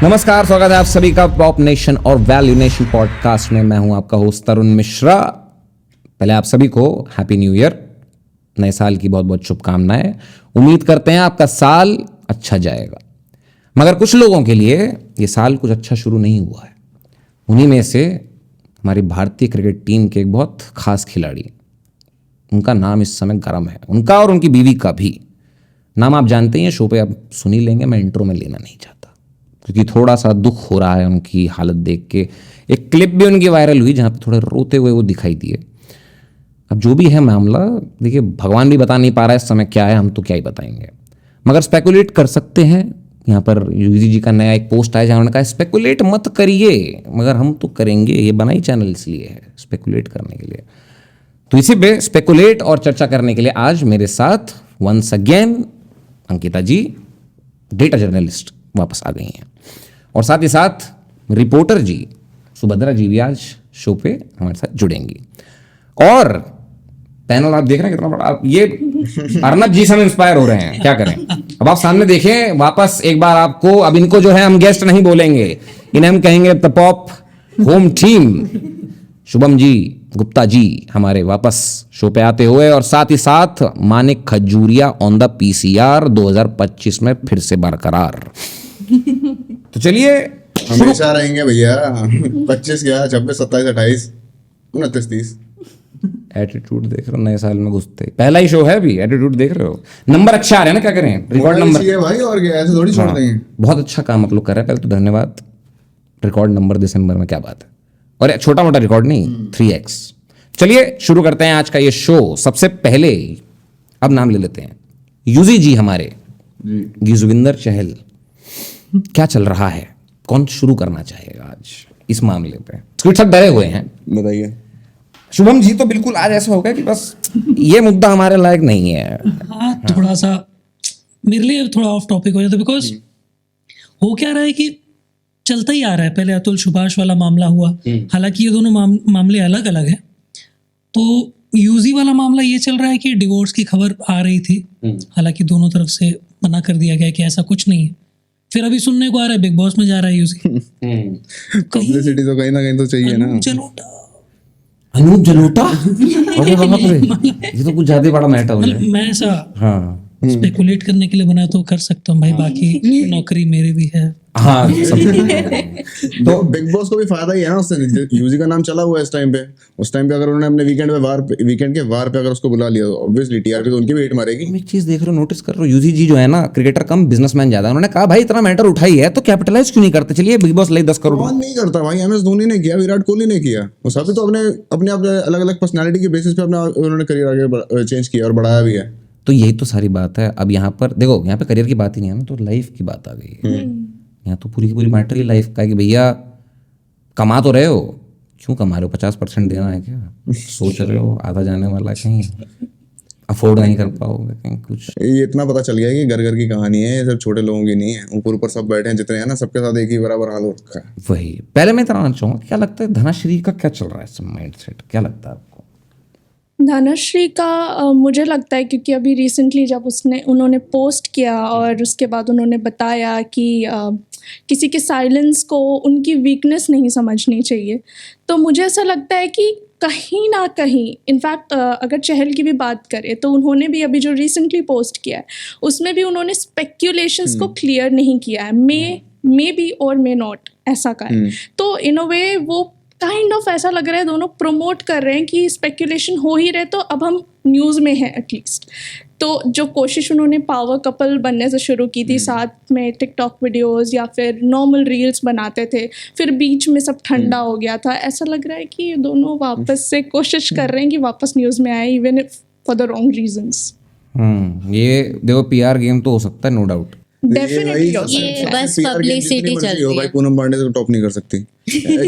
नमस्कार, स्वागत है आप सभी का पॉप नेशन और वैल्यू नेशन पॉडकास्ट में। मैं हूं आपका होस्ट तरुण मिश्रा। पहले आप सभी को हैप्पी न्यू ईयर, नए साल की बहुत बहुत शुभकामनाएं। उम्मीद करते हैं आपका साल अच्छा जाएगा। मगर कुछ लोगों के लिए ये साल कुछ अच्छा शुरू नहीं हुआ है। उन्हीं में से हमारी भारतीय क्रिकेट टीम के एक बहुत खास खिलाड़ी, उनका नाम इस समय गर्म है, उनका और उनकी बीवी का भी नाम आप जानते हैं। शो पे आप सुन ही लेंगे, मैं इंट्रो में लेना नहीं चाहता क्योंकि थोड़ा सा दुख हो रहा है उनकी हालत देख के। एक क्लिप भी उनकी वायरल हुई जहाँ पे थोड़े रोते हुए वो दिखाई दिए। अब जो भी है मामला, देखिए भगवान भी बता नहीं पा रहा है इस समय क्या है, हम तो क्या ही बताएंगे। मगर स्पेकुलेट कर सकते हैं। यहाँ पर यूजी जी का नया एक पोस्ट आया जहाँ उन्होंने कहा स्पेकुलेट मत करिए, मगर हम तो करेंगे। ये बना ही चैनल इसलिए है, स्पेकुलेट करने के लिए। तो इसी पे स्पेकुलेट और चर्चा करने के लिए आज मेरे साथ वंस अगेन अंकिता जी, डेटा जर्नलिस्ट, वापस आ गई हैं। और साथ ही साथ रिपोर्टर जी सुभद्रा जी भी आज शो पे हमारे साथ जुड़ेंगी। और पैनल आप देख रहे हैं कितना बड़ा। आप ये अर्नब जी से हम इंस्पायर हो रहे हैं, क्या करें। अब आप सामने देखें वापस एक बार आपको। अब इनको जो है हम गेस्ट नहीं बोलेंगे, इन्हें हम कहेंगे the pop home team. Shubham ji, Gupta ji हमारे वापस शो पे आते हुए, और साथ ही साथ Manik Khajuria on the PCR 2025 में फिर से बरकरार। तो चलिए हमेशा रहेंगे भैया। 25 क्या, 26, 27, 28, 29, 30। एटीट्यूड देख रहे हो, नए साल में घुसते पहला ही शो है अभी। एटीट्यूड देख रहे हो, नंबर अच्छा आ रहा है ना, क्या करें। रिकॉर्ड नंबर है भाई, और क्या, ऐसे थोड़ी छोड़ देंगे। बहुत अच्छा काम आप लोग कर रहे हैं, पहले तो धन्यवाद। रिकॉर्ड नंबर दिसंबर में, क्या बात है। और छोटा मोटा रिकॉर्ड नहीं, 3x। चलिए शुरू करते हैं आज का ये शो। सबसे पहले अब नाम ले लेते हैं यूजी जी हमारे, गिजुविंदर चहल। क्या चल रहा है, कौन शुरू करना चाहेगा आज इस मामले पे। स्क्रिप्ट सब डरे हुए हैं, बताइए। शुभम जी तो बिल्कुल आज ऐसा होगा कि बस ये मुद्दा हमारे लायक नहीं है। हाँ, थोड़ा सा मेरे लिए थोड़ा ऑफ टॉपिक हो जाता है। बिकॉज हो क्या रहा है कि चलता ही आ रहा है। पहले अतुल सुभाष वाला मामला हुआ, हालांकि ये दोनों मामले अलग अलग है। तो यूजी वाला मामला ये चल रहा है कि डिवोर्स की खबर आ रही थी, हालांकि दोनों तरफ से मना कर दिया गया कि ऐसा कुछ नहीं है। फिर अभी सुनने को आ रहा है बिग बॉस में जा रहा है यूजी। पब्लिसिटी तो कहीं ना कहीं तो चाहिए ना। अनूप जलोटा अरे बाप रे, ये तो कुछ ज्यादा बड़ा मैटर हो गया। मैं ऐसा हाँ स्पेकुलेट करने के लिए बना तो कर सकता हूँ भाई, बाकी नौकरी मेरी भी है। हाँ सब। तो बिग बॉस को भी फायदा ही है ना उससे। यूजी का नाम चला हुआ है इस टाइम पे। उस टाइम पे अगर उन्होंने अपने वीकेंड के वार पे अगर उसको बुला लिया, ऑब्वियसली टीआरपी तो उनकी भी हिट मारेगी। मैं एक चीज देख रहा हूँ, नोटिस कर रहा हूँ, यूजी जी जो है ना क्रिकेटर कम बिजनेसमैन ज्यादा। उन्होंने कहा भाई इतना मैटर उठाई है तो कैपिटलाइज क्यों नहीं करते। चलिए बिग बॉस ले 10 करोड़। कौन नहीं करता भाई। एमएस धोनी ने किया, विराट कोहली ने किया। वो सभी तो अपने अलग अलग पर्सनैलिटी के बेसिस पे अपना उन्होंने करियर आगे चेंज किया और बढ़ाया भी है। तो यही तो सारी बात है। अब यहाँ पर देखो, यहाँ पे करियर की बात ही नहीं है ना, तो लाइफ की बात आ गई है। यहाँ तो पूरी की पूरी मैटर ही लाइफ का है कि भैया कमा तो रहे हो, क्यों कमा रहे हो। 50% देना है क्या, सोच रहे हो आधा जाने वाला, कहीं अफोर्ड नहीं कर पाओगे कहीं कुछ। ये इतना पता चल गया है कि घर घर की कहानी है, ये सिर्फ छोटे लोगों की नहीं है। ऊपर ऊपर सब बैठे हैं जितने हैं ना, सबके साथ एक ही बराबर हाल हो रखा है। वही पहले मैं जानना चाहूँगा, क्या लगता है धनाश्री का क्या चल रहा है माइंड सेट, क्या लगता है आपको। धनश्री का मुझे लगता है, क्योंकि अभी रिसेंटली जब उन्होंने पोस्ट किया और उसके बाद उन्होंने बताया कि किसी के साइलेंस को उनकी वीकनेस नहीं समझनी चाहिए, तो मुझे ऐसा लगता है कि कहीं ना कहीं, इनफैक्ट अगर चहल की भी बात करें तो उन्होंने भी अभी जो रिसेंटली पोस्ट किया है उसमें भी उन्होंने स्पेक्यूलेशंस को क्लियर नहीं किया है। मे बी और मे नॉट ऐसा का है। तो इन अ वे वो काइंड ऑफ ऐसा लग रहा है दोनों प्रमोट कर रहे हैं कि स्पेक्यूलेशन हो ही रहे तो अब हम न्यूज़ में हैं एटलीस्ट। तो जो कोशिश उन्होंने पावर कपल बनने से शुरू की थी, साथ में टिकटॉक वीडियोस या फिर नॉर्मल रील्स बनाते थे, फिर बीच में सब ठंडा हो गया था। ऐसा लग रहा है कि ये दोनों वापस से कोशिश कर रहे हैं कि वापस न्यूज़ में आए, even for the wrong reasons. ये देखो पीआर गेम तो हो सकता है, नो डाउट। डेफिनेटली ये बस पब्लिसिटी चल रही है। पूनम पांडे तो टॉप नहीं कर सकती।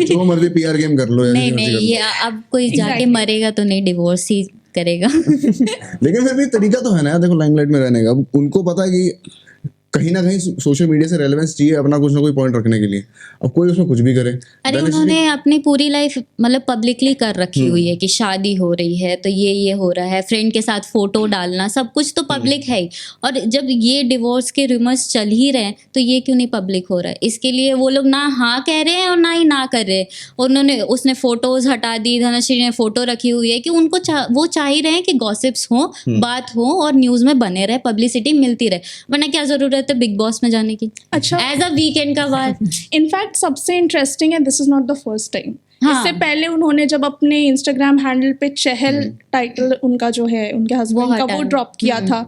जो मर्जी पीआर गेम कर लो। नहीं, ये अब कोई जाके मरेगा तो नहीं, डिवोर्स ही करेगा। लेकिन फिर भी तरीका तो है ना, देखो लाइमलाइट में रहने का। उनको पता है कि कहीं ना कहीं सोशल मीडिया से रेलेवेंस चाहिए अपना कुछ ना कोई पॉइंट रखने के लिए। अब कोई उसमें कुछ भी करे। अरे उन्होंने अपनी पूरी लाइफ मतलब पब्लिकली कर रखी हुई है कि शादी हो रही है तो ये हो रहा है, फ्रेंड के साथ फोटो डालना, सब कुछ तो पब्लिक है ही। और जब ये डिवोर्स के रूमर्स चल ही रहे हैं तो ये क्यों नहीं पब्लिक हो रहा है? इसके लिए वो लोग ना हाँ कह रहे हैं और ना ही ना कर रहे हैं। उन्होंने उसने फोटोज हटा दी, धनश्री ने फोटो रखी हुई है कि उनको वो चाह ही रहे हैं कि गॉसिप्स हो, बात हो और न्यूज में बने रहे, पब्लिसिटी मिलती रहे, वरना क्या जरूरत है बिग बॉस में जाने की? अच्छा, एज अ वीकेंड का वार। इनफैक्ट सबसे इंटरेस्टिंग है, this is not the first time. हाँ। इससे पहले उन्होंने जब अपने इंस्टाग्राम हैंडल पे चहल टाइटल उनका जो है उनके हस्बैंड का वो ड्रॉप किया था,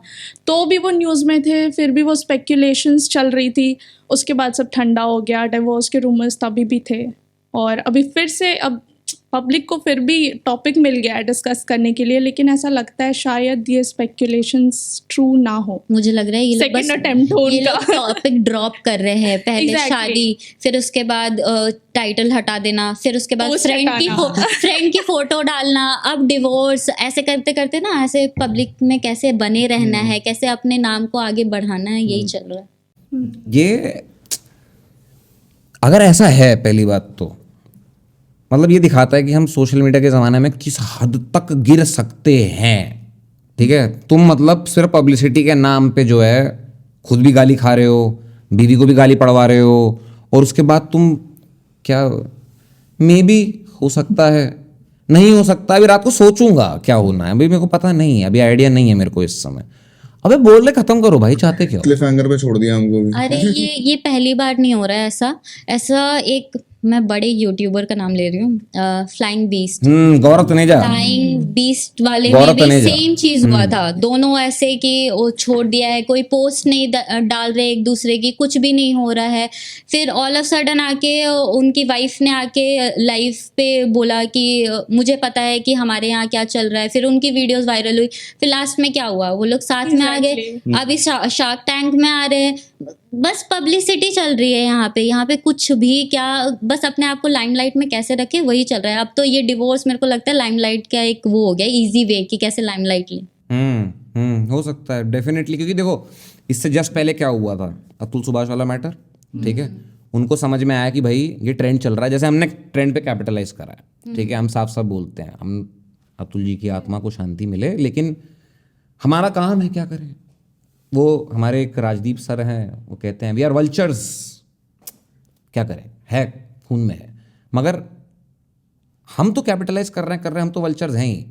तो भी वो न्यूज़ में थे, फिर भी वो स्पेक्यूलेशंस चल रही थी। उसके बाद सब ठंडा हो गया, डिवोर्स के रूमर्स तभी भी थे, और अभी फिर से अब पब्लिक को फिर भी टॉपिक मिल गया है डिस्कस करने के लिए। लेकिन ऐसा लगता है शायद ये स्पेक्यूलेशंस ट्रू ना हो। मुझे लग रहा है ये लोग Second बस attempt हो ये उनका। लोग टॉपिक ड्रॉप कर रहे हैं। पहले Exactly. शादी, फिर उसके बाद टाइटल हटा देना, फिर उसके बाद Post फ्रेंड की फोटो डालना, अब डिवोर्स, ऐसे करते करते ना ऐसे पब्लिक में कैसे बने रहना है, कैसे अपने नाम को आगे बढ़ाना है, यही चल रहा है। ये अगर ऐसा है, पहली बात तो मतलब ये दिखाता है कि हम सोशल मीडिया के ज़माने में किस हद तक गिर सकते हैं। ठीक है, तुम मतलब सिर्फ पब्लिसिटी के नाम पे जो है खुद भी गाली खा रहे हो, बीवी को भी गाली पड़वा रहे हो, और उसके बाद तुम क्या, मे बी हो सकता है, नहीं हो सकता, अभी रात को सोचूंगा क्या होना है, अभी मेरे को पता नहीं है, अभी आइडिया नहीं है मेरे को इस समय। अबे बोलने खत्म करो भाई, चाहते क्या हो? क्लिफ हैंगर पे छोड़ दिया हमको भी। अरे ये पहली बार नहीं हो रहा है ऐसा एक, मैं बड़े यूट्यूबर का नाम ले रही हूँ, फ्लाइंग बीस्ट। गौरव तनेजा। फ्लाइंग बीस्ट वाले गौरव में भी तनेजा। सेम चीज हुआ था। दोनों ऐसे कि वो छोड़ दिया है, कोई पोस्ट नहीं डाल रहे एक दूसरे की, कुछ भी नहीं हो रहा है। फिर ऑल ऑफ सडन आके उनकी वाइफ ने आके लाइव पे बोला कि मुझे पता है कि हमारे यहाँ क्या चल रहा है। फिर उनकी वीडियोस वायरल हुई, फिर लास्ट में क्या हुआ, वो लोग साथ में आ गए। अभी शार्क टैंक में आ रहे हैं। बस पब्लिसिटी चल रही है यहाँ पे कुछ भी क्या, बस अपने आप को लाइमलाइट में कैसे रखे वही चल रहा है। अब तो ये डिवोर्स मेरे को लगता है लाइमलाइट का एक वो हो गया, इजी वे कि कैसे लाइमलाइट लें। हो सकता है डेफिनेटली, क्योंकि देखो इससे जस्ट पहले क्या हुआ था, अतुल सुभाष वाला मैटर। ठीक है, उनको समझ में आया कि भाई ये ट्रेंड चल रहा है, जैसे हमने ट्रेंड पे कैपिटलाइज करा है। ठीक है, हम साफ साफ बोलते हैं, हम अतुल जी की आत्मा को शांति मिले, लेकिन हमारा काम है क्या करें। वो हमारे एक राजदीप सर हैं, वो कहते हैं वी आर वल्चर्स, क्या करें, है खून में है। मगर हम तो कैपिटलाइज कर रहे हैं, हम तो वल्चर्स हैं ही।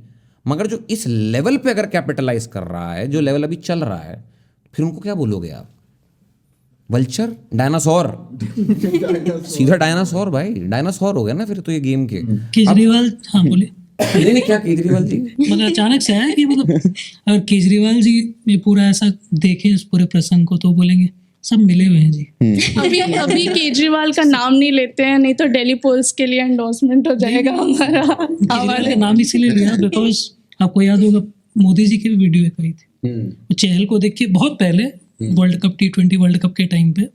मगर जो इस लेवल पे अगर कैपिटलाइज कर रहा है, जो लेवल अभी चल रहा है, फिर उनको क्या बोलोगे आप? वल्चर, डायनासोर, सीधा डायनासोर भाई, डायनासोर हो गया ना फिर तो ये गेम के। केजरीवाल, हाँ बोले। नहीं क्या केजरीवाल जी, मतलब अचानक से आया कि मतलब अगर केजरीवाल जी ये पूरा ऐसा देखें इस पूरे प्रसंग को तो बोलेंगे सब मिले हुए हैं जी। अभी केजरीवाल का नाम नहीं लेते हैं, नहीं तो दिल्ली पुलिस के लिए एंडोर्समेंट हो जाएगा हमारा। केजरीवाल का नाम इसीलिए लिया बिकॉज आपको याद होगा मोदी जी की भी वीडियो एक आई थी, चहल को देख के बहुत पहले world cup T20 world cup के टाइम पे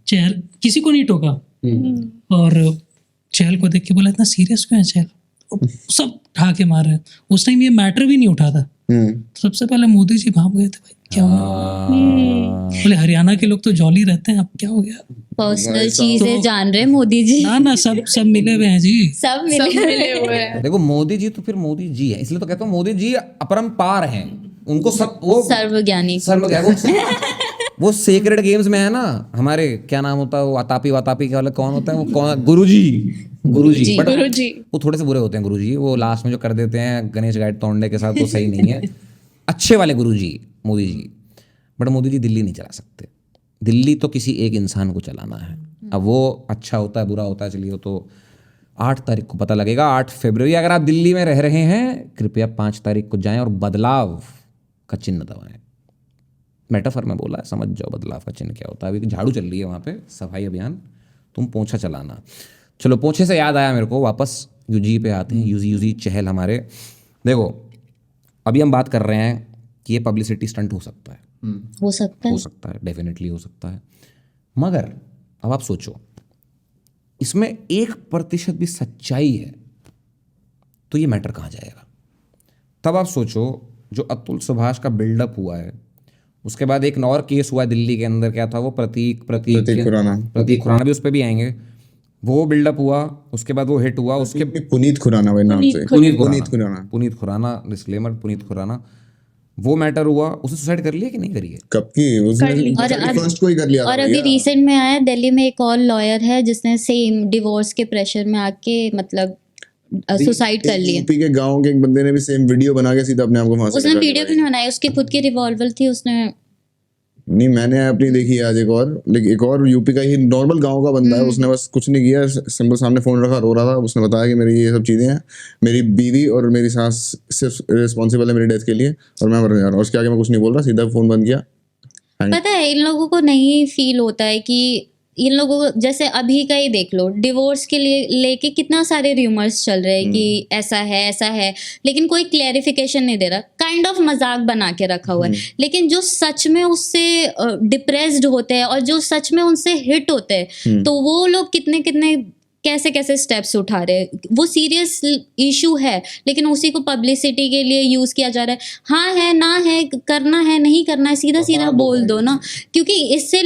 चहल किसी को नहीं टोका, और चहल को देख के बोला इतना सीरियस क्यों है चहल, सब उठा के मार रहे हैं। उस टाइम ये मैटर भी नहीं उठा था। सबसे पहले मोदी जी भाग गए थे, भाई क्या हुआ? बोले हरियाणा के लोग तो जॉली रहते हैं, अब क्या हो गया? पर्सनल चीजें जान रहे मोदी जी। ना सब मिले हुए हैं जी, सब मिले हुए हैं। देखो मोदी जी तो फिर मोदी जी है, इसलिए तो कहता हूँ मोदी जी अपरंपार हैं। उनको सब वो सर्वज्ञानी वो सेक्रेड गेम्स में है ना, हमारे क्या नाम होता है वो अतापी वातापी वाला कौन होता है वो, कौन, गुरुजी बट वो थोड़े से बुरे होते हैं गुरुजी, वो लास्ट में जो कर देते हैं गणेश गाइड तोड़ने के साथ, वो सही नहीं है। अच्छे वाले गुरुजी मोदी जी, बट मोदी जी दिल्ली नहीं चला सकते। दिल्ली तो किसी एक इंसान को चलाना है। अब वो अच्छा होता है बुरा होता है, चलिए तो 8 तारीख को पता लगेगा, 8 फरवरी। अगर आप दिल्ली में रह रहे हैं कृपया 5 तारीख को जाएं और बदलाव का चिन्ह दबाएं। मेटाफर में बोला है, समझ जाओ बदलाव का चिन्ह क्या होता है। अभी झाड़ू चल रही है वहाँ पे, सफाई अभियान, तुम पोंछा चलाना। चलो पोंछे से याद आया मेरे को, वापस यूजी पे आते हैं। यूजी चहल हमारे, देखो अभी हम बात कर रहे हैं कि ये पब्लिसिटी स्टंट हो सकता है, हो सकता है डेफिनेटली हो सकता है। मगर अब आप सोचो इसमें 1% भी सच्चाई है तो ये मैटर कहाँ जाएगा? तब आप सोचो जो अतुल सुभाष का बिल्डअप हुआ है उसके बाद एक और केस हुआ दिल्ली के अंदर, क्या था वो, प्रतीक प्रतीक खुराना भी उस पर भी आएंगे। वो बिल्डअप हुआ, उसके बाद वो हिट हुआ, उसके पुनीत खुराना भाई नाम से, पुनीत खुराना, डिस्क्लेमर, पुनीत खुराना, वो मैटर हुआ। उसने सुसाइड कर लिया कि नहीं करी है? कब की उसने फर्स्ट को ही कर लिया था और अभी रिसेंट में आया दिल्ली में एक और लॉयर है जिसने सेम डिवोर्स के प्रेशर में आके मतलब सुसाइड कर लिया। यूपी के गांव के एक बंदे ने भी सेम वीडियो बना के सीधा अपने आप को फांसी उसने वीडियो भी नहीं बनाई, उसकी खुद की रिवॉल्वर थी, उसने नहीं, मैंने अपनी देखी है आज एक और, लेकिन एक और यूपी का ही नॉर्मल गांव का बंदा है, उसने बस कुछ नहीं किया, सिंपल सामने फोन रखा, रो रहा था। उसने बताया कि मेरी ये सब चीजें हैं, मेरी बीवी और मेरी सास सिर्फ रिस्पॉन्सिबल है मेरी डेथ के लिए, और मैं मरने जा रहा हूँ। उसके आगे मैं कुछ नहीं बोल रहा, सीधा फोन बंद किया। पता है इन लोगों को नहीं फील होता है कि इन लोगों को, जैसे अभी का ही देख लो, डिवोर्स के लिए लेके कितना सारे र्यूमर्स चल रहे हैं कि ऐसा है, लेकिन कोई क्लैरिफिकेशन नहीं दे रहा, काइंड ऑफ मजाक बना के रखा हुआ है। लेकिन जो सच में उससे डिप्रेस्ड होते हैं और जो सच में उनसे हिट होते हैं, तो वो लोग कितने कितने कैसे स्टेप्स उठा रहे हैं। वो सीरियस इशू है, लेकिन उसी को पब्लिसिटी के लिए यूज किया जा रहा है। हाँ है ना है, करना है नहीं करना है, सीधा बोल दो ना, क्योंकि इससे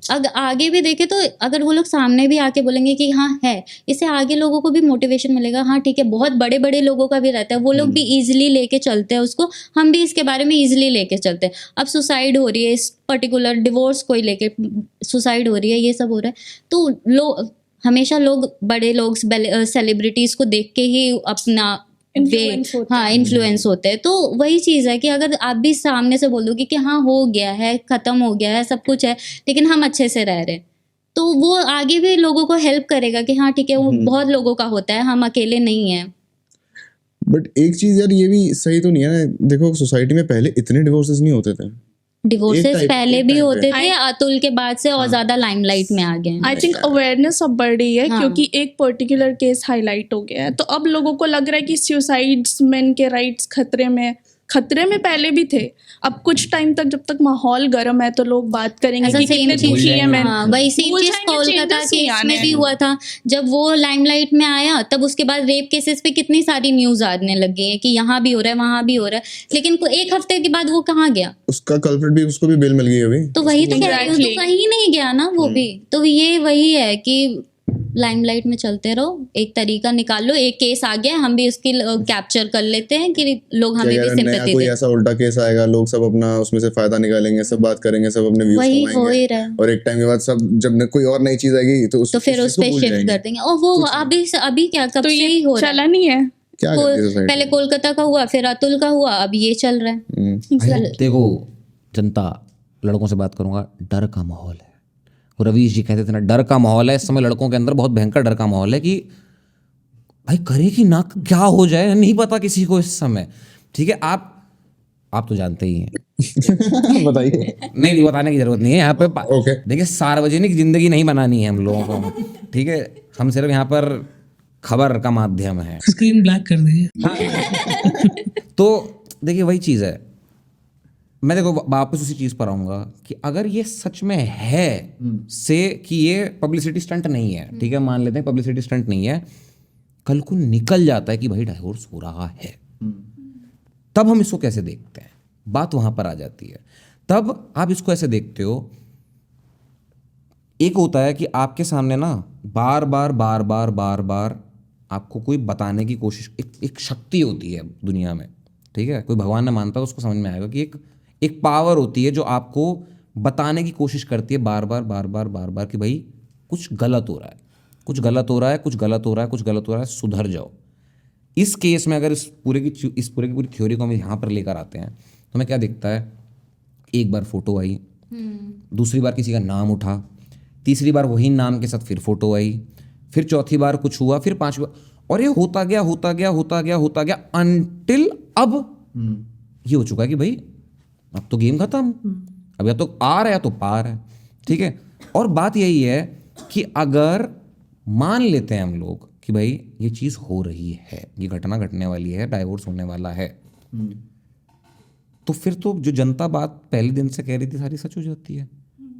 आगे भी देखे तो अगर वो लोग सामने भी आके बोलेंगे कि हाँ है, इससे आगे लोगों को भी मोटिवेशन मिलेगा। हाँ ठीक है, बहुत बड़े बड़े लोगों का भी रहता है, वो लोग भी इजीली लेके चलते हैं उसको, हम भी इसके बारे में इजीली लेके चलते हैं। अब सुसाइड हो रही है, इस पर्टिकुलर डिवोर्स को ही लेके सुसाइड हो रही है, ये सब हो रहा है, तो हमेशा लोग, बड़े लोग, सेलिब्रिटीज को देख के ही अपना इन्फ्लुएंस होते हैं। तो वही चीज़ है कि अगर आप भी सामने से बोल दोगे कि हाँ हो गया है, खत्म हो गया है, सब कुछ है, लेकिन हम अच्छे से रह रहे हैं, तो वो आगे भी लोगों को हेल्प करेगा कि हाँ ठीक है, वो बहुत लोगों का होता है, हम अकेले नहीं हैं। बट एक चीज यार, ये भी सही तो नहीं है ना, देखो सोसाइटी में पहले इतने डिवोर्सेस नहीं होते थे, डिवोर्सेस पहले भी होते थे, अतुल के बाद से और ज्यादा लाइमलाइट में आ गए। आई थिंक अवेयरनेस अब बढ़ रही है, क्योंकि एक पर्टिकुलर केस हाईलाइट हो गया है, तो अब लोगों को लग रहा है कि सुसाइड्समैन के राइट्स खतरे में पहले भी थे। अब कुछ टाइम तक, जब तक माहौल गर्म है, तो लोग बात करेंगे कि कितने दुखी है मैं। वही सेम चीज कोलकाता केस में भी हुआ था, जब वो लाइमलाइट में आया, तब उसके बाद रेप केसेस पे कितनी सारी न्यूज आने लग गई है कि यहाँ भी हो रहा है, वहां भी हो रहा है, लेकिन एक हफ्ते के बाद वो कहाँ गया? उसका कल्प्रिट भी, उसको भी बेल मिल गई अभी। तो वही तो कह रही हूँ, तो कहीं नहीं गया ना वो भी। तो ये वही है कि लाइमलाइट में चलते रहो, एक तरीका निकाल लो, एक केस आ गया, हम भी उसकी कैप्चर कर लेते हैं कि लोग हमें भी सिंपैथी कोई ऐसा उल्टा केस आएगा, लोग सब अपना उसमें से फायदा निकालेंगे, सब बात करेंगे, सब अपने व्यूज कमाएंगे, और एक टाइम के बाद सब, जब कोई और नई चीज आएगी तो फिर उस पे शिफ्ट कर देंगे। और वो अभी क्या, कब से ही हो रहा है, चला नहीं है। पहले कोलकाता का हुआ, फिर अतुल का हुआ, अब ये चल रहा है। देखो जनता, लड़कों से बात करूंगा, डर का माहौल है। रवीश जी कहते थे ना, डर का माहौल है इस समय, लड़कों के अंदर बहुत भयंकर डर का माहौल है कि भाई करे कि ना, क्या हो जाए नहीं पता किसी को इस समय। ठीक है, आप तो जानते ही हैं। बताइए। नहीं, बताने की जरूरत नहीं है यहाँ पे। देखिए, सार्वजनिक जिंदगी नहीं बनानी है हम लोगों को, ठीक है, हम सिर्फ यहाँ पर खबर का माध्यम है। स्क्रीन ब्लैक कर दीजिए। तो देखिए वही चीज़ है, मैं देखो वापस उसी चीज़ पर आऊँगा कि अगर ये सच में है से कि ये पब्लिसिटी स्टंट नहीं है, ठीक है, मान लेते हैं पब्लिसिटी स्टंट नहीं है, कल को निकल जाता है कि भाई डाइवोर्स हो रहा है, तब हम इसको कैसे देखते हैं? बात वहाँ पर आ जाती है। तब आप इसको ऐसे देखते हो, एक होता है कि आपके सामने ना बार बार आपको कोई बताने की कोशिश, एक शक्ति होती है दुनिया में, ठीक है, कोई भगवान ने मानता है उसको समझ में आएगा कि एक पावर होती है जो आपको बताने की कोशिश करती है बार बार कि भाई कुछ गलत हो रहा है, सुधर जाओ। इस केस में अगर इस पूरे की थ्योरी को हम यहाँ पर लेकर आते हैं, तो हमें क्या दिखता है? एक बार फोटो आई, दूसरी बार किसी का नाम उठा, तीसरी बार वही नाम के साथ फिर फोटो आई, फिर चौथी बार कुछ हुआ, फिर पांचवी बार, और ये होता गया अनटिल अब ये हो चुका है कि भाई अब तो गेम खत्म, अब या तो आर है या तो पार है, ठीक है। और बात यही है कि अगर मान लेते हैं हम लोग कि भाई ये चीज़ हो रही है, ये घटना घटने वाली है, डाइवोर्स होने वाला है, तो फिर तो जो जनता बात पहले दिन से कह रही थी सारी सच हो जाती है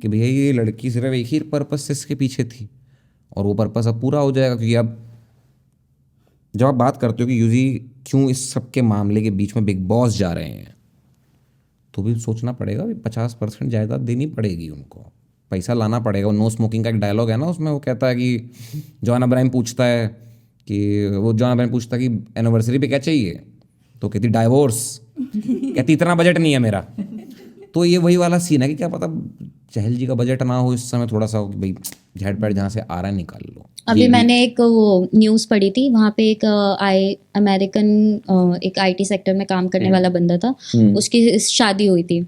कि भैया ये लड़की सिर्फ एक ही पर्पस से इसके पीछे थी, और वो पर्पस अब पूरा हो जाएगा। क्योंकि अब जब आप बात करते हो कि यूजी क्यों इस सब के मामले के बीच में बिग बॉस जा रहे हैं, तो भी सोचना पड़ेगा, 50% जायदाद देनी पड़ेगी उनको, पैसा लाना पड़ेगा। नो स्मोकिंग का एक डायलॉग है ना, उसमें वो कहता है कि जॉन अब्राहम पूछता है कि एनिवर्सरी पे क्या चाहिए, तो कहती डाइवोर्स, कहती इतना बजट नहीं है मेरा। तो ये वही वाला सीन है कि क्या पता चहल जी का बजट ना हो इस समय, थोड़ा सा हो कि भाई झटपट जहाँ से आ रहा है निकाल लो। अभी मैंने एक वो न्यूज़ पढ़ी थी, वहाँ पे एक अमेरिकन एक आईटी सेक्टर में काम करने वाला बंदा था, उसकी शादी हुई थी,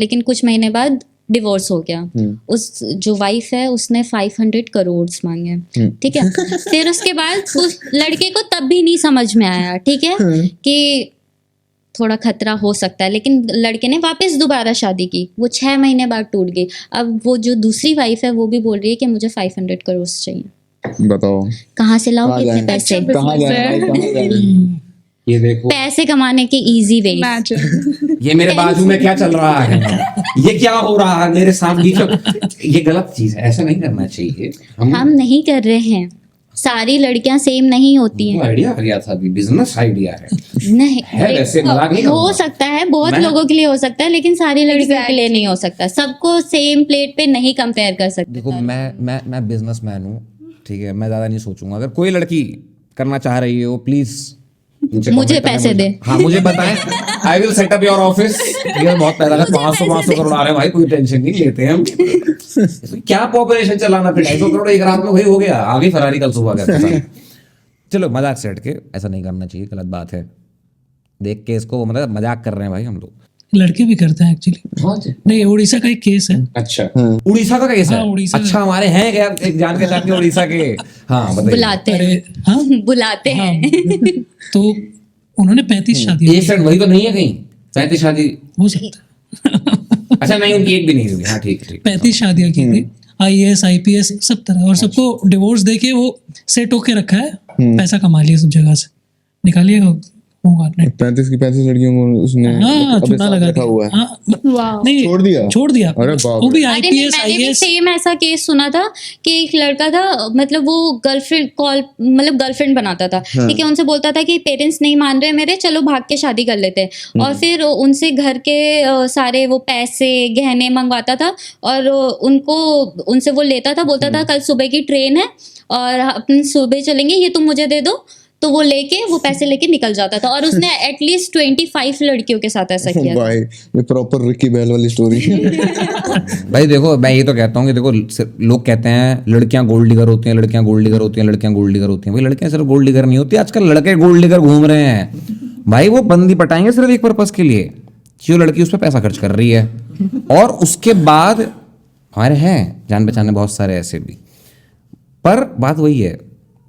लेकिन कुछ महीने बाद डिवोर्स हो गया। उस जो वाइफ है उसने 500 करोड़ मांगे, ठीक है। फिर उसके बाद उस लड़के को तब भी नहीं समझ में आया, ठीक है, कि थोड़ा खतरा हो सकता है, लेकिन लड़के ने वापस दोबारा शादी की, वो 6 महीने बाद टूट गई। अब वो जो दूसरी वाइफ है वो भी बोल रही है कि मुझे 500 करोड़ चाहिए। बताओ कहाँ से लाओगे इतने पैसे? कहाँ जाए ये देखो पैसे कमाने के इजी वे। Imagine. ये मेरे बाजू में क्या चल रहा है, ये क्या हो रहा है मेरे सामने, ये गलत चीज है, ऐसा नहीं करना चाहिए। हम नहीं कर रहे हैं, सारी लड़कियां सेम नहीं होती हैं। आइडिया आ गया था, अभी बिजनेस आइडिया है नहीं है, वैसे मजाक नहीं हो करूंगा। सकता है, बहुत लोगों के लिए हो सकता है, लेकिन सारी लड़कियों के लिए नहीं हो सकता। सबको सेम प्लेट पे नहीं कंपेयर कर सकते। देखो मैं बिजनेसमैन हूँ, ठीक है, मैं ज्यादा नहीं सोचूंगा। अगर कोई लड़की करना चाह रही हो प्लीज मुझे पैसे दे। हाँ मुझे बताएं, I will set up your office. बहुत पैसा 500 करोड़ आ रहे हैं भाई, कोई टेंशन नहीं लेते हैं हम। क्या पॉपुलेशन चलाना, फिर 250 करोड़ एक रात में वही हो गया, आगे फरारी कल सुबह का। चलो मजाक से हट के, ऐसा नहीं करना चाहिए, गलत बात है। देख के इसको मतलब मजाक कर रहे हैं भाई हम लोग, लड़के भी करते हैं एक्चुअली। नहीं, उड़ीसा का एक केस है। अच्छा उड़ीसा का केस है? हाँ, उड़ीसा अच्छा हमारे हैं क्या एक जान के साथ उड़ीसा के? हाँ बताइए। बुलाते अरे हैं, हाँ बुलाते हैं। तो उन्होंने 35 शादी एक सेकंड, वही तो नहीं है कहीं 35 शादी? हो सकता है। अच्छा नहीं, उनकी एक भी नहीं हुई। हाँ ठीक ठीक। 35 शादियां की थी, IAS IPS सब तरह, और सबको डिवोर्स देके वो सेट होके रखा है, पैसा कमा लिया सब जगह से, निकालिए होगा नहीं। 35 की 35 लड़कियों को उसने हाँ अबे चुना साथ लगा रखा हुआ है। हाँ, Wow. नहीं छोड़ दिया? अरे बाप वो भी अरे नहीं, IPS मैंने भी IAS। सेम ऐसा केस सुना था कि एक लड़का था, मतलब वो गर्लफ्रेंड बनाता था, ठीक है, उनसे बोलता था कि पेरेंट्स नहीं मान रहे मेरे, चलो भाग के शादी कर लेते हैं। और फिर उनसे घर के सारे वो पैसे गहने मंगवाता था, और उनसे वो लेता था, बोलता था कल सुबह की ट्रेन है और अपन सुबह चलेंगे, ये तुम मुझे दे दो, तो वो लेके वो पैसे लेके निकल जाता था। और उसने एटलीस्ट 25 लड़कियों के साथ ऐसा किया था। भाई ये प्रॉपर रिकी बैल वाली स्टोरी है। भाई देखो मैं ये तो कहता हूँ कि देखो लोग कहते हैं लड़कियां गोल्ड डिगर होती हैं, लड़कियां गोल्ड डिगर होती हैं, लड़कियां गोल्ड डिगर होती हैं। भाई लड़कियां सिर्फ गोल्ड डिगर नहीं होती, आजकल लड़के गोल्ड डिगर घूम रहे हैं भाई। वो बंदी पटाएंगे सिर्फ एक पर्पस के लिए कि वो लड़की उस पर पैसा खर्च कर रही है, और उसके बाद हमारे हैं जान पहचाने बहुत सारे ऐसे भी। पर बात वही है,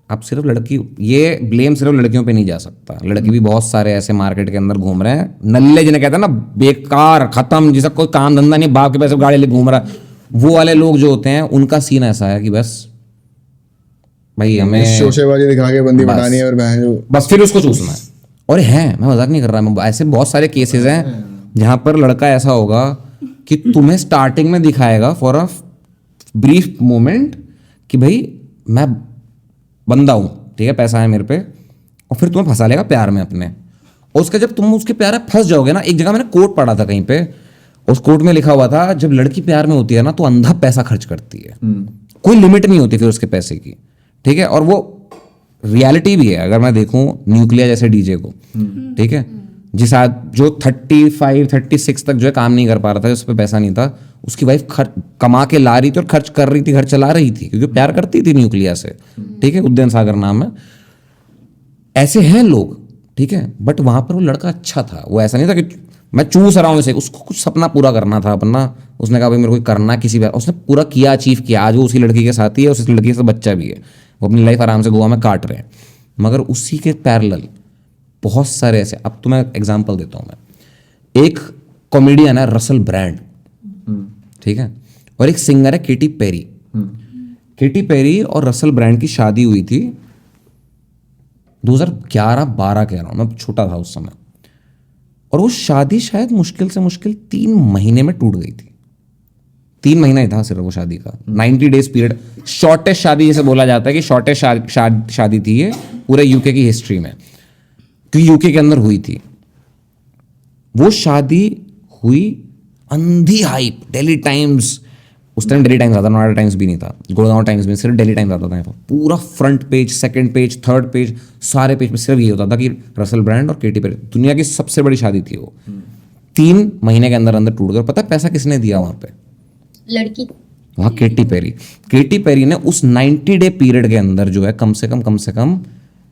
अब सिर्फ लड़की, ये ब्लेम सिर्फ लड़कियों पे नहीं जा सकता। लड़की भी बहुत सारे ऐसे मार्केट के अंदर घूम रहे हैं, नल्ले जिन्हें कहते हैं ना, बेकार खत्म, जिसका कोई काम धंधा नहीं, बाप के पैसे गाड़ी ले घूम रहा है, वो वाले लोग जो होते हैं उनका सीन ऐसा है कि बस भाई हमें शोशेबाजी दिखा के बंदी बस। बनानी है और बहन बस फिर उसको चूसना है। और है, मैं मजाक नहीं कर रहा, ऐसे बहुत सारे केसेस हैं जहां पर लड़का ऐसा होगा कि तुम्हें स्टार्टिंग में दिखाएगा फॉर अ ब्रीफ मोमेंट कि भाई मैं बंदा हूं, ठीक है, पैसा है मेरे पे, और फिर तुम्हें फंसा लेगा प्यार में अपने। और उसका जब तुम उसके प्यार में फंस जाओगे ना, एक जगह मैंने कोट पढ़ा था कहीं पे, उस कोट में लिखा हुआ था जब लड़की प्यार में होती है ना तो अंधा पैसा खर्च करती है, कोई लिमिट नहीं होती फिर उसके पैसे की, ठीक है। और वो रियलिटी भी है। अगर मैं देखूं न्यूक्लियर जैसे डीजे को, ठीक है, जिस जो 35-36 तक जो है काम नहीं कर पा रहा था, उस पर पैसा नहीं था, उसकी वाइफ कमा के ला रही थी और खर्च कर रही थी, घर चला रही थी, क्योंकि प्यार करती थी न्यूक्लियर से, ठीक है, उदयन सागर नाम है। ऐसे हैं लोग, ठीक है, बट वहां पर वो लड़का अच्छा था, वो ऐसा नहीं था कि मैं चूस रहा हूँ इसे, उसको कुछ सपना पूरा करना था अपना। उसने कहा भाई मेरे को करना किसी बार, उसने पूरा किया, अचीव किया। आज वो उसी लड़की के साथ ही है, उस लड़की से बच्चा भी है, वो अपनी लाइफ आराम से गोवा में काट रहे हैं। मगर उसी के पैरेलल बहुत सारे ऐसे, अब तो मैं एग्जांपल देता हूँ। मैं एक कॉमेडियन है रसल ब्रांड, ठीक है, और एक सिंगर है केटी पेरी। केटी पेरी और रसल ब्रांड की शादी हुई थी 2011-12 कह रहा हूँ मैं, छोटा था उस समय। और वो शादी शायद मुश्किल से मुश्किल 3 महीने में टूट गई थी। 3 महीना ही था सिर्फ वो शादी का, 90 डेज पीरियड, शॉर्टेस्ट शादी जैसे बोला जाता है कि शॉर्टेस्ट शादी थी ये पूरे यूके की हिस्ट्री में, क्योंकि यूके के अंदर हुई थी वो शादी। हुई अंधी हाइप। दिल्ली टाइम्स, उस टाइम दिल्ली टाइम्स आता, नोएडा टाइम्स भी नहीं था, गुड़गांव टाइम्स में सिर्फ दिल्ली टाइम्स आता था यहाँ पर। पूरा front page, second page, third page, सारे पेज पे सिर्फ ये होता था कि रसल ब्रांड और केटी पेरी, दुनिया की सबसे बड़ी शादी थी वो। 3 महीने के अंदर अंदर टूट गया। पता है पैसा किसने दिया वहाँ पे? लड़की। वहाँ केटी पेरी। केटी पेरी ने उस 90 डे पीरियड के अंदर जो है कम से कम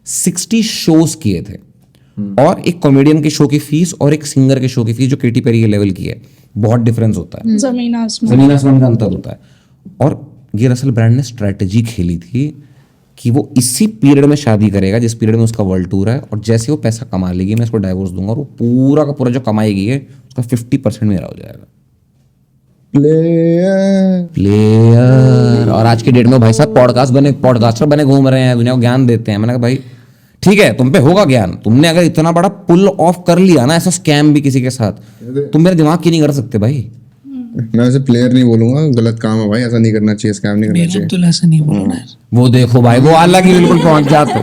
60 शोज किए थे। और एक कॉमेडियन के शो की फीस और एक सिंगर के शो की फीस जो केटी पेरी के लेवल की है, बहुत डिफरेंस होता है, जमीन आसमान। जमीन आसमान का अंतर होता है। और ये रसल ब्रांड ने स्ट्रैटेजी खेली थी कि वो इसी पीरियड में शादी करेगा जिस पीरियड में उसका वर्ल्ड टूर है, और जैसे वो पैसा कमा लेगी मैं इसको डाइवोर्स दूंगा, और वो पूरा का पूरा जो कमाएगी है उसका 50% मेरा हो जाएगा। प्लेयर। और आज की डेट में भाई साहब पॉडकास्टर बने घूम रहे हैं, दुनिया को ज्ञान देते हैं। मैंने कहा भाई ठीक है, तुम पे होगा ज्ञान, तुमने अगर इतना बड़ा पुल ऑफ कर लिया ना, ऐसा स्कैम भी किसी के साथ, तुम मेरे दिमाग की नहीं कर सकते भाई। मैं वैसे प्लेयर नहीं बोलूंगा, गलत काम है भाई, ऐसा नहीं करना चाहिए, स्कैम नहीं करना मेरा चाहिए। तो ऐसा नहीं बोलना है। वो देखो भाई, वो अल्लाह की बिल्कुल पहुंच जाते,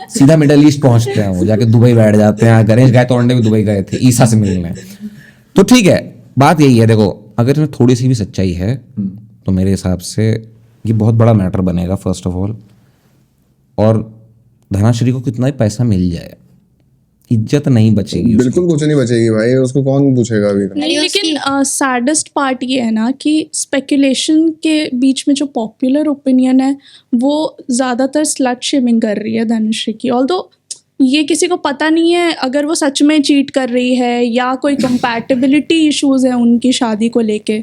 सीधा मिडल ईस्ट पहुंचते हैं, वो जाके दुबई बैठ जाते हैं। गणेश गाय तोड़ने भी दुबई गए थे ईसा से मिलने। तो ठीक है, बात यही है, देखो अगर इसमें थोड़ी सी भी सच्चाई है तो मेरे हिसाब से ये बहुत बड़ा मैटर बनेगा फर्स्ट ऑफ ऑल। और धनाश्री को कितना ही पैसा मिल जाए, इज्जत नहीं बचेगी उसकी। बिल्कुल कुछ नहीं बचेगी भाई, उसको कौन पूछेगा अभी तक। नहीं, लेकिन सैडेस्ट पार्ट ये है ना कि स्पेकुलेशन के बीच में जो पॉपुलर ओपिनियन है वो ज़्यादातर स्लट शेमिंग कर रही है धनुश्री की। ऑल्दो ये किसी को पता नहीं है अगर वो सच में चीट कर रही है या कोई कंपैटिबिलिटी इश्यूज हैं उनकी शादी को लेके,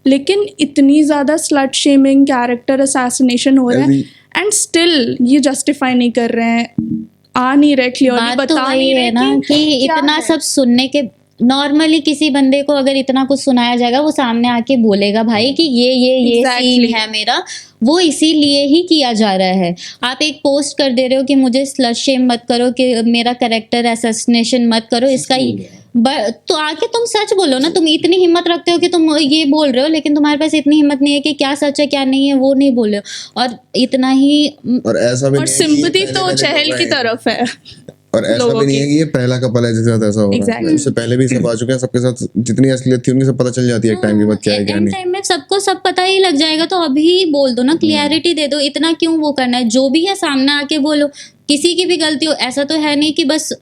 लेकिन इतनी ज़्यादा स्लट शेमिंग, कैरेक्टर असैसिनेशन हो रहा है, एंड स्टिल ये जस्टिफाई नहीं कर रहे हैं, आ नहीं रहे क्लियरली, बात तो बता वही नहीं रहे है ना कि क्या इतना है। सब सुनने के, नॉर्मली किसी बंदे को अगर इतना कुछ सुनाया जाएगा वो सामने आके बोलेगा भाई कि ये Exactly. सीन है मेरा, वो इसीलिए ही किया जा रहा है। आप एक पोस्ट कर दे रहे हो कि मुझे स्लट शेम मत करो, कि मेरा कैरेक्टर असैसिनेशन मत करो, इसका तो आके तुम सच बोलो ना। तुम इतनी हिम्मत रखते हो कि तुम ये बोल रहे हो, लेकिन तुम्हारे पास इतनी हिम्मत नहीं है कि क्या सच है क्या नहीं है वो नहीं बोल रहे हो। और इतना ही और ऐसा भी और नहीं है कि सिंपैथी पहले तो पहले चहल कर की रहे हैं। तरफ है। और ऐसा लोगों भी नहीं की। है कि ये पहला कपल है जिसके साथ ऐसा हो रहा है। Exactly. इससे पहले भी सब आ चुके हैं, सबके साथ जितनी असलियत थी उनकी सब पता चल जाती है एक टाइम के बाद क्या है क्या एंड नहीं। टाइम में सबको सब पता ही लग जाएगा, तो अभी बोल दो ना, क्लियरिटी दे दो, इतना क्यों वो करना है। जो भी है सामने आके बोलो, किसी की भी गलती हो। ऐसा तो है नहीं कि बस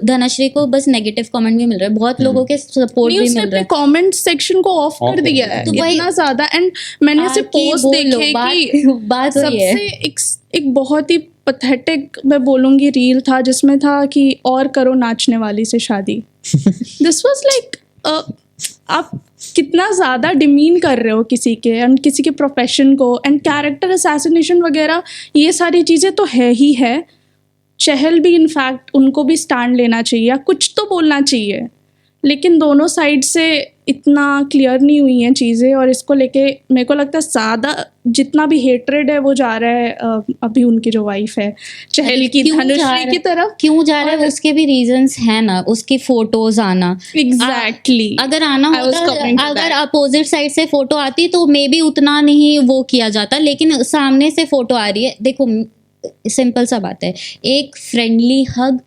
धनश्री को बस नेगेटिव कमेंट भी मिल रहे हैं, बहुत लोगों के सपोर्ट नहीं, भी उसने मिल रहे अपने हैं। कमेंट सेक्शन को ऑफ कर दिया है तो वही- इतना ज्यादा। एंड मैंने ऐसे आके पोस्ट बोलो, देखे बात- कि बात वही है। सबसे एक बहुत ही पथेटिक मैं बोलूंगी रील था जिसमें था कि और करो नाचने वाली से शादी। दिस वाज लाइक आप कितना ज़्यादा डिमीन कर रहे हो किसी के एंड किसी के प्रोफेशन को, एंड कैरेक्टर असैसिनेशन वगैरह ये सारी चीज़ें तो है ही है। चहल भी इनफैक्ट उनको भी स्टैंड लेना चाहिए या कुछ तो बोलना चाहिए, लेकिन दोनों साइड से इतना क्लियर नहीं हुई हैं चीज़ें। और इसको लेके मेरे को लगता है ज़्यादा जितना भी हेट्रेड है वो जा रहा है अभी उनकी जो वाइफ है चहल की, क्यों जा रहा धनुश्री है? की तरफ। क्यों जा रहा है उसके भी रीजंस हैं ना, उसकी फोटोज आना। एग्जैक्टली, अगर आना I was coming होता, to अगर that. अपोजिट साइड से फोटो आती तो मे बी उतना नहीं वो किया जाता, लेकिन सामने से फोटो आ रही है। देखो सिंपल सा बात है, एक फ्रेंडली हग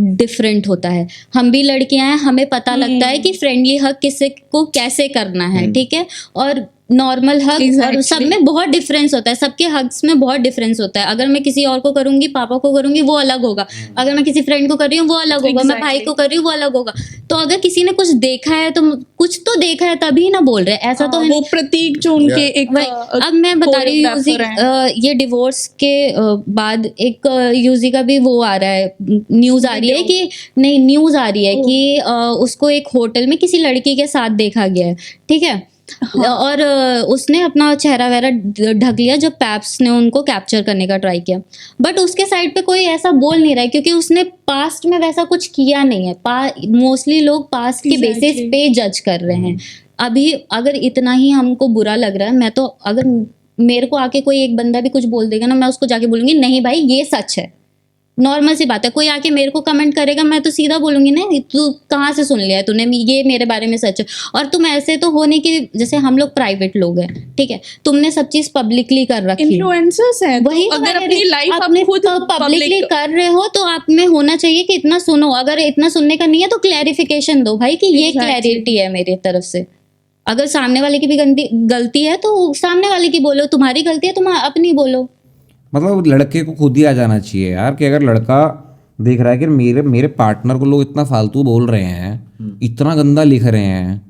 डिफरेंट होता है। हम भी लड़कियां हैं, हमें पता लगता है कि फ्रेंडली हग किसी को कैसे करना है, ठीक है। और नॉर्मल हग और Exactly. सब में बहुत डिफरेंस होता है, सबके हग्स में बहुत डिफरेंस होता है। अगर मैं किसी और को करूंगी, पापा को करूंगी, वो अलग होगा। अगर मैं किसी फ्रेंड को कर रही हूँ वो अलग होगा, मैं भाई Exactly. को कर रही हूँ वो अलग होगा। तो अगर किसी ने कुछ देखा है तो कुछ तो देखा है तभी ना बोल रहे, ऐसा तो है वो प्रतीक जो उनके एक वही। अब मैं बता रही हूँ यूजी, choreographer हैं। ये डिवोर्स के बाद एक यूजी का भी वो आ रहा है, न्यूज आ रही है कि नहीं, न्यूज आ रही है कि उसको एक होटल में किसी लड़की के साथ देखा गया है, ठीक है। और उसने अपना चेहरा वेहरा ढक लिया जब पैप्स ने उनको कैप्चर करने का ट्राई किया, बट उसके साइड पे कोई ऐसा बोल नहीं रहा है क्योंकि उसने पास्ट में वैसा कुछ किया नहीं है। मोस्टली लोग पास्ट के बेसिस Exactly. पे जज कर रहे हैं। अभी अगर इतना ही हमको बुरा लग रहा है, मैं तो अगर मेरे को आके कोई एक बंदा भी कुछ बोल देगा ना, मैं उसको जाके बोलूंगी नहीं भाई ये सच है। नॉर्मल सी बात है, कोई आके मेरे को कमेंट करेगा मैं तो सीधा बोलूंगी ना, तू कहाँ से सुन लिया है तूने, ये मेरे बारे में सच है। और तुम ऐसे तो हो नहीं कि जैसे हम लोग प्राइवेट लोग हैं, ठीक है, तुमने सब चीज पब्लिकली कर रखी है। इन्फ्लुएंसर्स हैं, वही तो तो अगर मैं अपनी कह रही- लाइफ आप अपने खुद पब्लिकली public- कर रहे हो तो आप में होना चाहिए कि इतना सुनो। अगर इतना सुनने का नहीं है तो क्लैरिफिकेशन दो भाई कि ये Exactly. क्लैरिटी है मेरी तरफ से। अगर सामने वाले की भी गलती है तो सामने वाले की बोलो, तुम्हारी गलती है तुम अपनी बोलो। मतलब लड़के को खुद ही आ जाना चाहिए यार कि अगर लड़का देख रहा है कि मेरे मेरे पार्टनर को लोग इतना फालतू बोल रहे हैं, इतना गंदा लिख रहे हैं,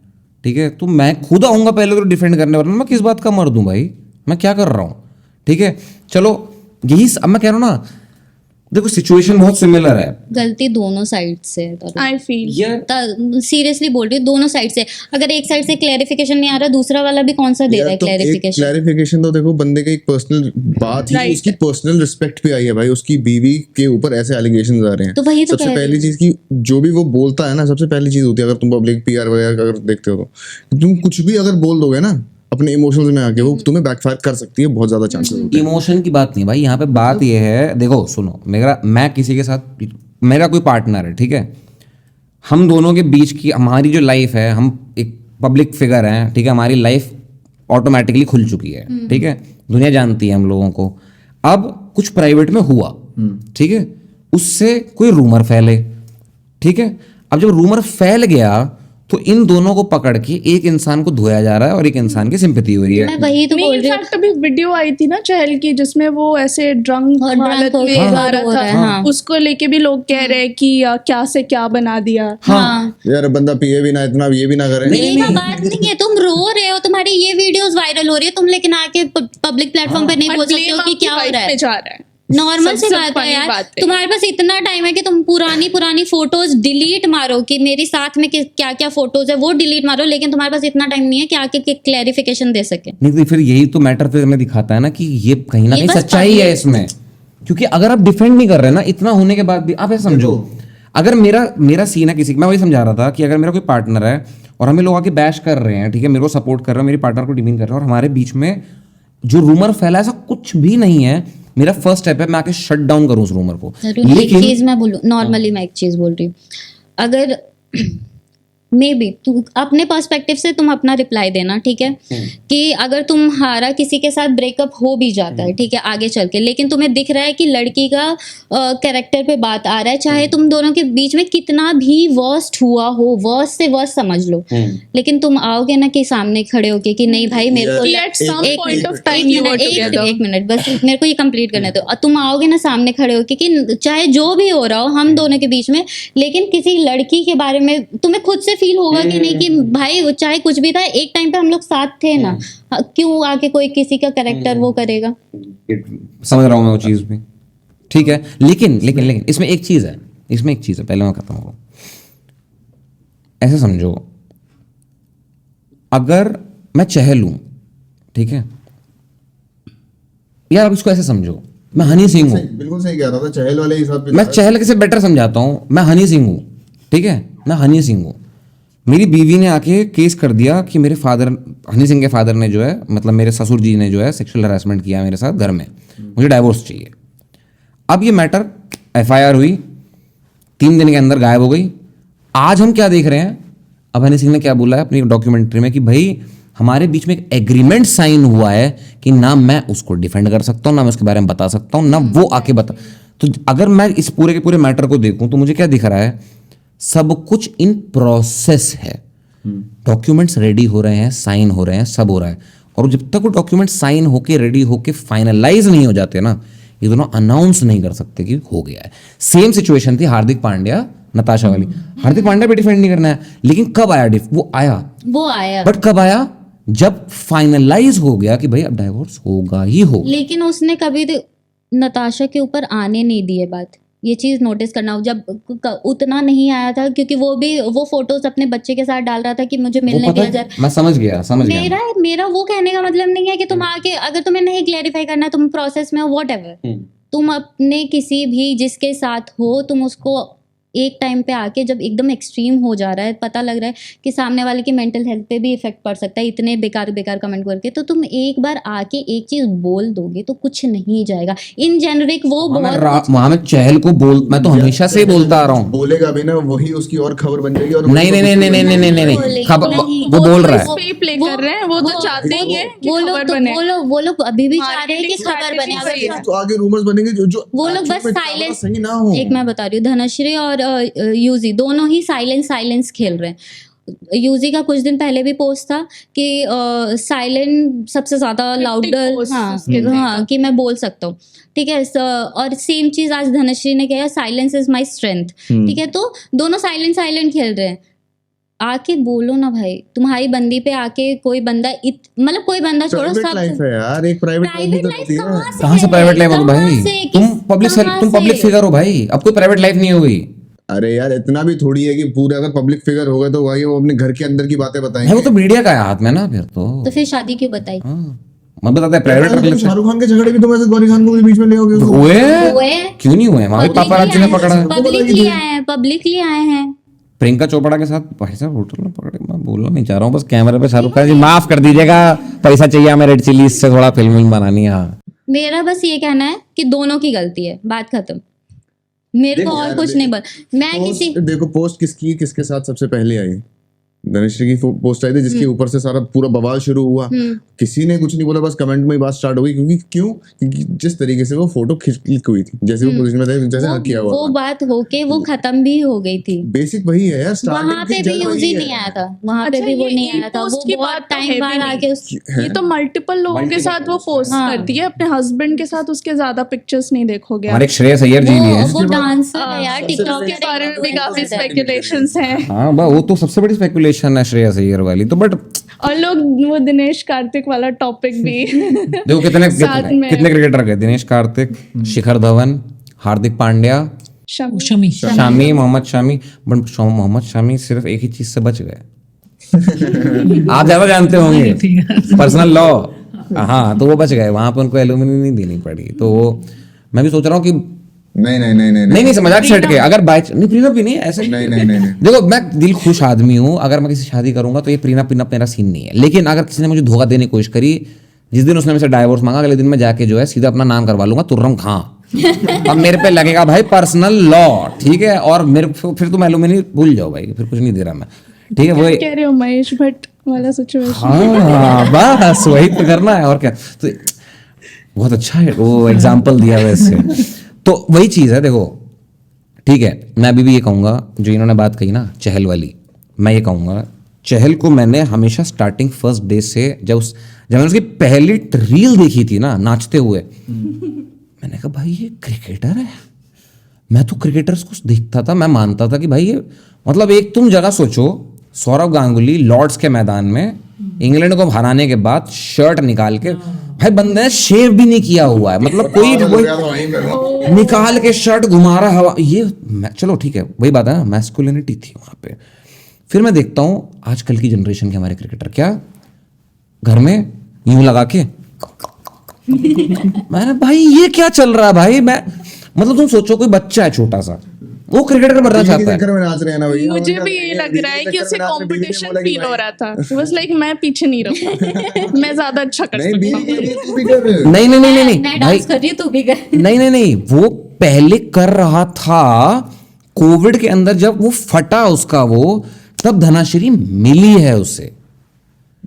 ठीक है, तो मैं खुद आऊँगा पहले तो डिफेंड करने, वरना मैं किस बात का मर्द हूँ भाई, मैं क्या कर रहा हूँ। ठीक है, चलो यही अब मैं कह रहा हूँ ना, देखो सिचुएशन बहुत सिमिलर है। गलती दोनों साइड से है। आई फील सीरियसली बोल रही हूँ, दोनों साइड से। अगर एक साइड से क्लेरिफिकेशन नहीं आ रहा, दूसरा वाला भी कौन सा दे रहा है क्लेरिफिकेशन? क्लैरिफिकेशन तो देखो, बंदे की एक पर्सनल बात ही Right. उसकी पर्सनल रिस्पेक्ट पे आई है भाई, उसकी बीवी के ऊपर ऐसे एलिगेशंस आ रहे हैं। तो वही तो सबसे कह रही पहली हूँ। चीज की जो भी वो बोलता है ना, सबसे पहली चीज होती है, अगर तुम पब्लिक पीआर वगैरह अगर देखते हो तो तुम कुछ भी अगर बोल दोगे ना अपने इमोशंस में आके, वो तुम्हें बैकफायर कर सकती है, बहुत ज्यादा चांसेस होते हैं। इमोशन की बात नहीं भाई, यहाँ पे बात ये है, देखो सुनो, मैं किसी के साथ, मेरा कोई पार्टनर है, ठीक है, हम दोनों के बीच की हमारी जो लाइफ है, हम एक पब्लिक फिगर हैं, ठीक है, हमारी लाइफ ऑटोमेटिकली खुल चुकी है, ठीक है, दुनिया जानती है हम लोगों को। अब कुछ प्राइवेट में हुआ, ठीक है, उससे कोई रूमर फैले, ठीक है, अब जब रूमर फैल गया तो इन दोनों को पकड़ के एक इंसान को धोया जा रहा है और एक इंसान की सिंपैथी हो रही है। मैं वही तो बोल रही हूँ। इनफैक्ट अभी वीडियो आई थी ना चहल की, जिसमें वो ऐसे ड्रंक और drunk हालत होके में गा रो रहा रहा है, था, हाँ। उसको लेके भी लोग कह रहे हैं कि क्या से क्या बना दिया। हाँ, यार बंदा पिए भी ना, इतना ये भी ना करे। ये का बात नहीं है, तुम रो रहे हो, तुम्हारी ये वीडियोस वायरल हो रही है, तुम लेकिन आके पब्लिक प्लेटफॉर्म पे नहीं बोल सकते हो कि क्या हो रहा है। जा रहा है। नॉर्मल सी सबसे बात है funny यार, बात है। तुम्हारे पास इतना टाइम है कि तुम पुरानी फोटोज डिलीट मारो कि मेरी साथ में क्या क्या फोटोज है वो डिलीट मारो, लेकिन तुम्हारे पास इतना टाइम नहीं है कि आके क्लैरिफिकेशन दे सके। नहीं तो फिर यही तो मैटर फिर हमें दिखाता है ना कि ये कहीं ना ये कहीं बस सच्चाई है इसमें, क्योंकि अगर आप डिफेंड नहीं कर रहे ना इतना होने के बाद भी, आप ऐसा समझो, अगर मेरा सीन है किसी, मैं वही समझा रहा था कि अगर मेरा कोई पार्टनर है और हमें लोग आके बैश कर रहे हैं, ठीक है, मेरे को सपोर्ट कर रहे हैं, मेरी पार्टनर को डिमीन कर रहे हैं, और हमारे बीच में जो रूमर फैला ऐसा कुछ भी नहीं है, मेरा फर्स्ट स्टेप है मैं आके शट डाउन करूं उस रूमर को। एक चीज मैं बोलूं, नॉर्मली मैं एक चीज बोल रही हूँ, अगर मे बी तू अपने पर्सपेक्टिव से तुम अपना रिप्लाई देना, ठीक है, कि अगर तुम्हारा किसी के साथ ब्रेकअप हो भी जाता है, ठीक है, आगे चल के, लेकिन तुम्हें दिख रहा है कि लड़की का कैरेक्टर पे बात आ रहा है, चाहे तुम दोनों के बीच में कितना भी वर्स्ट हुआ हो, वर्स्ट से वर्स्ट समझ लो, लेकिन तुम आओगे ना कि सामने खड़े होके कि नहीं भाई मेरे को At some point of time you were together. एक मिनट बस मेरे को ये कंप्लीट करने दो। तुम आओगे ना सामने खड़े होके कि चाहे जो भी हो रहा हो हम दोनों के बीच में, लेकिन किसी लड़की के बारे में तुम्हें खुद से फील होगा कि नहीं कि भाई चाहे कुछ भी था, एक टाइम पे हम लोग साथ थे ना, क्यों आके कोई किसी का कैरेक्टर वो करेगा। समझ रहा हूँ मैं वो चीज़ भी, ठीक है, लेकिन लेकिन लेकिन इसमें एक चीज़ है, पहले मैं खत्म करूँ। ऐसे समझो, अगर मैं चहल हूँ, ठीक है यार, अब इसको ऐसे समझो, मैं हनी सिंह हूँ, बिल्कुल सही कह रहा था, चहल वाले हिसाब पे मैं चहल के से बेटर समझाता हूँ, मैं हनी सिंह हूँ, ठीक है, मैं हनी सिंह हूँ, मेरी बीवी ने आके केस कर दिया कि मेरे फादर, हनी सिंह के फादर ने जो है, मतलब मेरे ससुर जी ने जो है सेक्सुअल हरासमेंट किया मेरे साथ घर में, मुझे डाइवोर्स चाहिए। अब ये मैटर एफआईआर हुई, 3 दिन के अंदर गायब हो गई। आज हम क्या देख रहे हैं, अब हनी सिंह ने क्या बोला है अपनी डॉक्यूमेंट्री में कि भाई हमारे बीच में एक एग्रीमेंट साइन हुआ है कि ना मैं उसको डिफेंड कर सकता हूँ, ना मैं उसके बारे में बता सकता हूँ, ना वो आके बता। तो अगर मैं इस पूरे के पूरे मैटर को देखूं तो मुझे क्या दिख रहा है, सब कुछ इन प्रोसेस है, डॉक्यूमेंट्स रेडी हो रहे हैं, साइन हो रहे हैं, सब हो रहा है, और जब तक वो डॉक्यूमेंट साइन होके रेडी होके फाइनलाइज नहीं हो जाते ना, ये दोनों अनाउंस नहीं कर सकते कि हो गया है। सेम सिचुएशन थी हार्दिक पांड्या नताशा वाली, हार्दिक पांड्या भी डिफेंड नहीं करना है, लेकिन कब आया वो आया, बट कब आया, जब फाइनलाइज हो गया कि भाई अब डाइवोर्स होगा ही होगा। लेकिन उसने कभी नताशा के ऊपर आने नहीं दिए बात, ये चीज नोटिस करना, जब उतना नहीं आया था, क्योंकि वो फोटोज अपने बच्चे के साथ डाल रहा था कि मुझे मिलने दिया जाए। मैं समझ गया। मेरा वो कहने का मतलब नहीं है कि तुम आके, अगर तुम्हें नहीं क्लैरिफाई करना, तुम प्रोसेस में हो, व्हाटएवर, तुम अपने किसी भी जिसके साथ हो, तुम उसको एक टाइम पे आके जब एकदम एक्सट्रीम हो जा रहा है, पता लग रहा है कि सामने वाले की मेंटल हेल्थ पे भी इफेक्ट पड़ सकता है इतने बेकार कमेंट करके, तो तुम एक बार आके एक चीज बोल दोगे तो कुछ नहीं जाएगा। इन जेनरिक वो बहुत वहां में चहल को मैं तो हमेशा से बोलता आ रहा हूँ, बोलेगा भी ना, वही उसकी और खबर बन जाएगी। और नहीं, वो बोल रहा है, प्ले कर रहे हैं, वो तो चाहते ही हैं कि खबर बने। वो लोग अभी भी चाह रहे हैं कि खबर बने, तो आगे रूमर्स बनेंगे जो वो लोग बस साइलेंस, सही ना हो। एक मैं बता रही हूँ, धनश्री और यूजी दोनों ही साइलेंस खेल रहे हैं। यूजी का कुछ दिन पहले भी पोस्ट था कि साइलेंट सबसे ज्यादा लाउडर, posts हाँ उसके थे। हाँ कि मैं बोल सकता हूँ, ठीक है। और सेम चीज आज धनश्री ने किया, साइलेंस इज माय स्ट्रेंथ, ठीक है। तो दोनों साइलेंट साइलेंट खेल रहे हैं, आके बोलो ना भाई, तुम्हारी बंदी पे आके कोई बंदा मतलब कोई बंदा छोड़ो, प्राइवेट सब लाइफ है यार, एक प्राइवेट प्राइवेट लाइफ होती है। कहाँ से प्राइवेट लाइफ हो कहाँ भाई? से? तुम कहाँ पब्लिक से? फिगर हो भाई, अब कोई प्राइवेट लाइफ नहीं हो गई। अरे यार इतना भी थोड़ी है कि पूरे अगर पब्लिक फिगर हो गए तो भाई वो अपने घर के अंदर की बातें भाई बताएंगे। वो तो मीडिया का है हाथ में ना, फिर तो तो फिर शादी क्यों बताई? मैं बताता है प्राइवेट तुम शाहरुख खान के झगड़े भी तुम ऐसे गौरी खान को भी बीच में ले आओगे उसको? हुए, हुए? क्यों नहीं हुए? वहां पापराजी ने पकड़ा है। पब्लिकली आए हैं। प्रियंका चोपड़ा के साथ भाई साहब होटल में पकड़े। मैं बोलना नहीं चाह रहा हूँ, बस कैमरे पे शाहरुख खान जी माफ कर दीजिएगा, पैसा चाहिए हमें रेड चिली से थोड़ा फिल्म बनानी है। मेरा बस ये कहना है कि दोनों की गलती है, बात खत्म। मेरे को देख और यार, कुछ नहीं बोल, मैं किसी देखो पोस्ट किसकी किसके साथ सबसे पहले आई, धनश्री की पोस्ट आई थी जिसके ऊपर से सारा पूरा बवाल शुरू हुआ। किसी ने कुछ नहीं बोला, बस कमेंट में ही बात स्टार्ट हो गई। क्योंकि जिस तरीके से वो फोटो क्लिक हुई थी, जैसे वो पोजीशन में थे, जैसे हक किया हुआ वो था। बात होके वो खत्म भी हो गई थी। बेसिक वही है यार, वहां पे भी यूजी नहीं आया था, वहां पे अच्छा, भी वो ये नहीं आया था। e-post वो की बहुत बात तो टाइम है बाद भी आके ये तो मल्टीपल लोगों के साथ वो पोस्ट हाँ। करती है, अपने हस्बैंड के साथ उसके ज्यादा पिक्चर्स नहीं देखोगे आप। हमारे एक श्रेयस अय्यर जी भी है। वो डांसर है यार, टिकटॉक के बारे में भी काफी स्पेकुलेशंस हैं। हाँ वो तो सबसे बड़ी स्पेकुलेशन है श्रेयस अय्यर वाली तो। बट और लोग वो दिनेश कार्तिक वाला टॉपिक भी देखो कितने साथ में। कितने क्रिकेटर गए, दिनेश कार्तिक, शिखर धवन, हार्दिक पांड्या, शमी शामी, मोहम्मद शामी। बट मोहम्मद शामी सिर्फ एक ही चीज से बच गए, आप ज्यादा जानते होंगे, पर्सनल लॉ। हाँ तो वो बच गए, वहां पे उनको एलुमनी नहीं देनी पड़ी। तो वो मैं भी सोच रहा हूँ कि नहीं समझाक छट के अगर बाय नहीं, प्रीनप भी नहीं ऐसे नहीं। देखो मैं दिल खुश आदमी हूँ, अगर मैं किसी शादी करूंगा तो ये प्रीनप मेरा सीन नहीं है। लेकिन अगर किसी ने मुझे धोखा देने की कोशिश करी, जिस दिन उसने मुझसे डाइवोर्स मांगा, अगले दिन मैं जाके जो है सीधा अपना नाम करवा लूंगा तुर्रम खां। अब मेरे पे लगेगा भाई पर्सनल लॉ, ठीक है। और मेरे फिर तुम एलुमनी भूल जाओ भाई, फिर कुछ नहीं दे रहा मैं, ठीक है। वो कह रहे हो महेश भट्ट वाला सिचुएशन। हाँ बस वही तो करना है और क्या। तो बहुत अच्छा है वो एग्जाम्पल दिया वैसे। तो वही चीज है देखो, ठीक है। मैं अभी भी ये कहूंगा, जो इन्होंने बात कही ना चहल वाली, मैं ये कहूंगा चहल को मैंने हमेशा स्टार्टिंग फर्स्ट डे से जब मैंने उसकी पहली रील देखी थी ना नाचते हुए, मैंने कहा भाई ये क्रिकेटर है। मैं तो क्रिकेटर्स को देखता था, मैं मानता था कि भाई ये मतलब एक तुम जगह सोचो, सौरव गांगुली लॉर्ड्स के मैदान में इंग्लैंड को हराने के बाद शर्ट निकाल के, भाई बंदे ने शेव भी नहीं किया हुआ है, मतलब कोई निकाल के शर्ट घुमा रहा हवा, ये चलो ठीक है वही बात है ना, मैस्कुलिनिटी थी वहां पे। फिर मैं देखता हूं आजकल की जनरेशन के हमारे क्रिकेटर क्या घर में यूं लगा के मैंने भाई ये क्या चल रहा है भाई। मैं मतलब तुम सोचो कोई बच्चा है छोटा सा, वो क्रिकेटर बनना चाहता है। मुझे भी ये लग रहा है कि उसे कंपटीशन फील हो रहा था, बस लाइक मैं पीछे नहीं रहूंगा, मैं ज्यादा अच्छा कर सकता हूँ। नहीं मैं डांस कर रही हूँ, तू भी कर। नहीं वो पहले कर रहा था, कोविड के अंदर जब वो फटा उसका वो, तब धनाश्री मिली है उसे,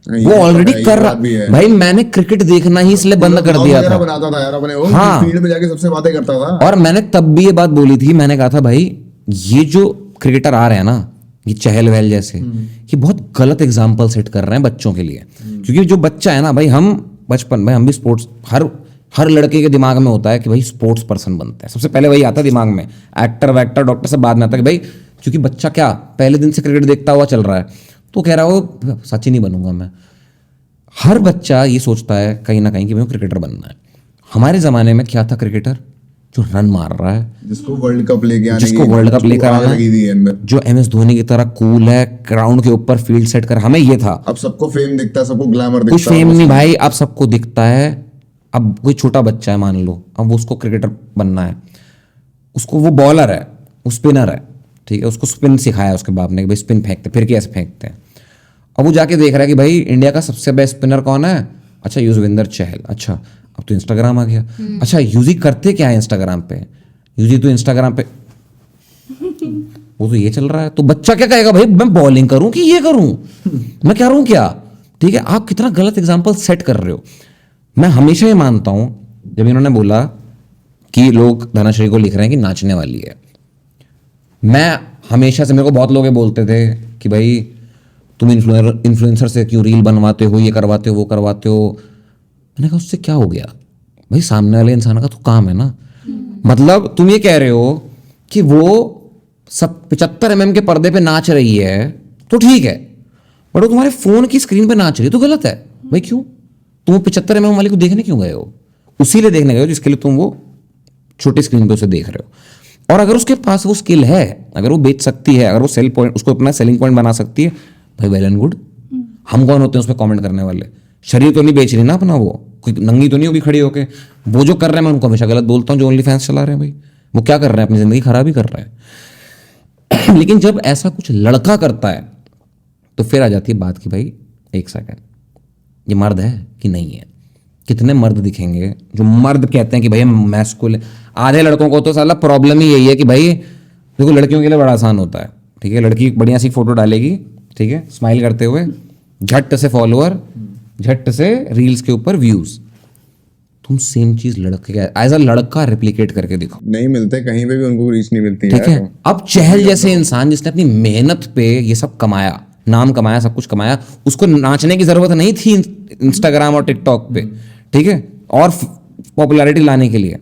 वो ऑलरेडी कर रहा। भाई मैंने क्रिकेट देखना ही इसलिए बंद कर दिया था, बनाता था यार अपने वो, हाँ। फील्ड में जाके सबसे बातें करता था। और मैंने तब भी ये बात बोली थी, मैंने कहा था भाई ये जो क्रिकेटर आ रहे हैं ना, ये चहल वहल जैसे, ये बहुत गलत एग्जाम्पल सेट कर रहे हैं बच्चों के लिए। क्योंकि जो बच्चा है ना भाई, हम बचपन में हम भी स्पोर्ट्स, हर लड़के के दिमाग में होता है कि भाई स्पोर्ट्स पर्सन बनता है, सबसे पहले वही आता है दिमाग में, एक्टर वैक्टर डॉक्टर सब बाद में आता है कि भाई, क्योंकि बच्चा क्या पहले दिन से क्रिकेट देखता हुआ चल रहा है, तो कह रहा हो सचिन ही बनूंगा मैं। हर बच्चा ये सोचता है कहीं ना कहीं कि मुझे क्रिकेटर बनना है। हमारे जमाने में क्या था क्रिकेटर जो रन मार रहा है, जिसको वर्ल्ड कप लेके आने जिसको वर्ल्ड कप लेकर आना है, जो MS धोनी की तरह कूल है, ग्राउंड के ऊपर फील्ड सेट कर, हमें ये था। अब सबको फेम दिखता है, सबको ग्लैमर दिखता है। कुछ फेम नहीं भाई, अब सबको दिखता है। अब कोई छोटा बच्चा है मान लो, अब उसको क्रिकेटर बनना है, उसको वो बॉलर है, वो स्पिनर है, ठीक है, उसको स्पिन सिखाया उसके बाप ने कि भाई स्पिन फेंकते, फिर कैसे फेंकते हैं। अब वो जाके देख रहा है कि भाई इंडिया का सबसे बेस्ट स्पिनर कौन है, अच्छा युजवेंद्र चहल। अच्छा अब तो इंस्टाग्राम आ गया, अच्छा यूजी करते क्या है इंस्टाग्राम पे, यूजी तो इंस्टाग्राम पे वो तो ये चल रहा है। तो बच्चा क्या कहेगा भाई, मैं बॉलिंग करूं कि ये करूं, मैं क्या करूं क्या, ठीक है। आप कितना गलत एग्जाम्पल सेट कर रहे हो। मैं हमेशा ये मानता हूं, जब इन्होंने बोला कि लोग धनाश्री को लिख रहे हैं कि नाचने वाली है, मैं हमेशा से, मेरे को बहुत लोग बोलते थे कि भाई तुम इन्फ्लुएंसर से क्यों रील बनवाते हो, ये करवाते हो, वो करवाते हो। मैंने कहा उससे क्या हो गया भाई, सामने वाले इंसान का तो काम है ना। मतलब तुम ये कह रहे हो कि वो सब 75 mm के पर्दे पे नाच रही है तो ठीक है, बट वो तुम्हारे फोन की स्क्रीन पे नाच रही है तो गलत है भाई। क्यों? तुम 75 mm वाली को देखने क्यों गए हो? उसी लिए देखने गए हो जिसके लिए तुम वो छोटी स्क्रीन पे उसे देख रहे हो। और अगर उसके पास वो स्किल है, अगर वो बेच सकती है, अगर वो सेल पॉइंट, उसको अपना सेलिंग पॉइंट बना सकती है, भाई वेल एंड गुड। हम कौन होते हैं उस पर कॉमेंट करने वाले? शरीर तो नहीं बेच रही ना अपना, वो कोई नंगी तो नहीं होगी खड़ी होके। वो जो कर रहे हैं मैं उनको हमेशा गलत बोलता हूँ, जो ओनली फैंस चला रहे हैं भाई, वो क्या कर रहे हैं, अपनी जिंदगी खराब ही कर रहे हैं। लेकिन जब ऐसा कुछ लड़का करता है तो फिर आ जाती है बात कि भाई एक सेकंड, ये मर्द है कि नहीं है? कितने मर्द दिखेंगे जो मर्द कहते हैं कि भाई मैस्कुलिन। आधे लड़कों को तो साला प्रॉब्लम ही यही है कि भाई देखो, लड़कियों के लिए बड़ा आसान होता है, ठीक है, लड़की बढ़िया सी फोटो डालेगी, ठीक है, स्माइल करते हुए, झट से फॉलोअर, झट से रील्स के ऊपर व्यूज। तुम सेम चीज लड़के एज अ लड़का रेप्लिकेट करके दिखाओ, नहीं मिलते कहीं पे भी, उनको रीच नहीं मिलती ठीक है। अब चहल जैसे इंसान जिसने अपनी मेहनत पे ये सब कमाया, नाम कमाया, सब कुछ कमाया, उसको नाचने की जरूरत नहीं थी इंस्टाग्राम और टिकटॉक पे, ठीक है, और पॉपुलैरिटी लाने के लिए।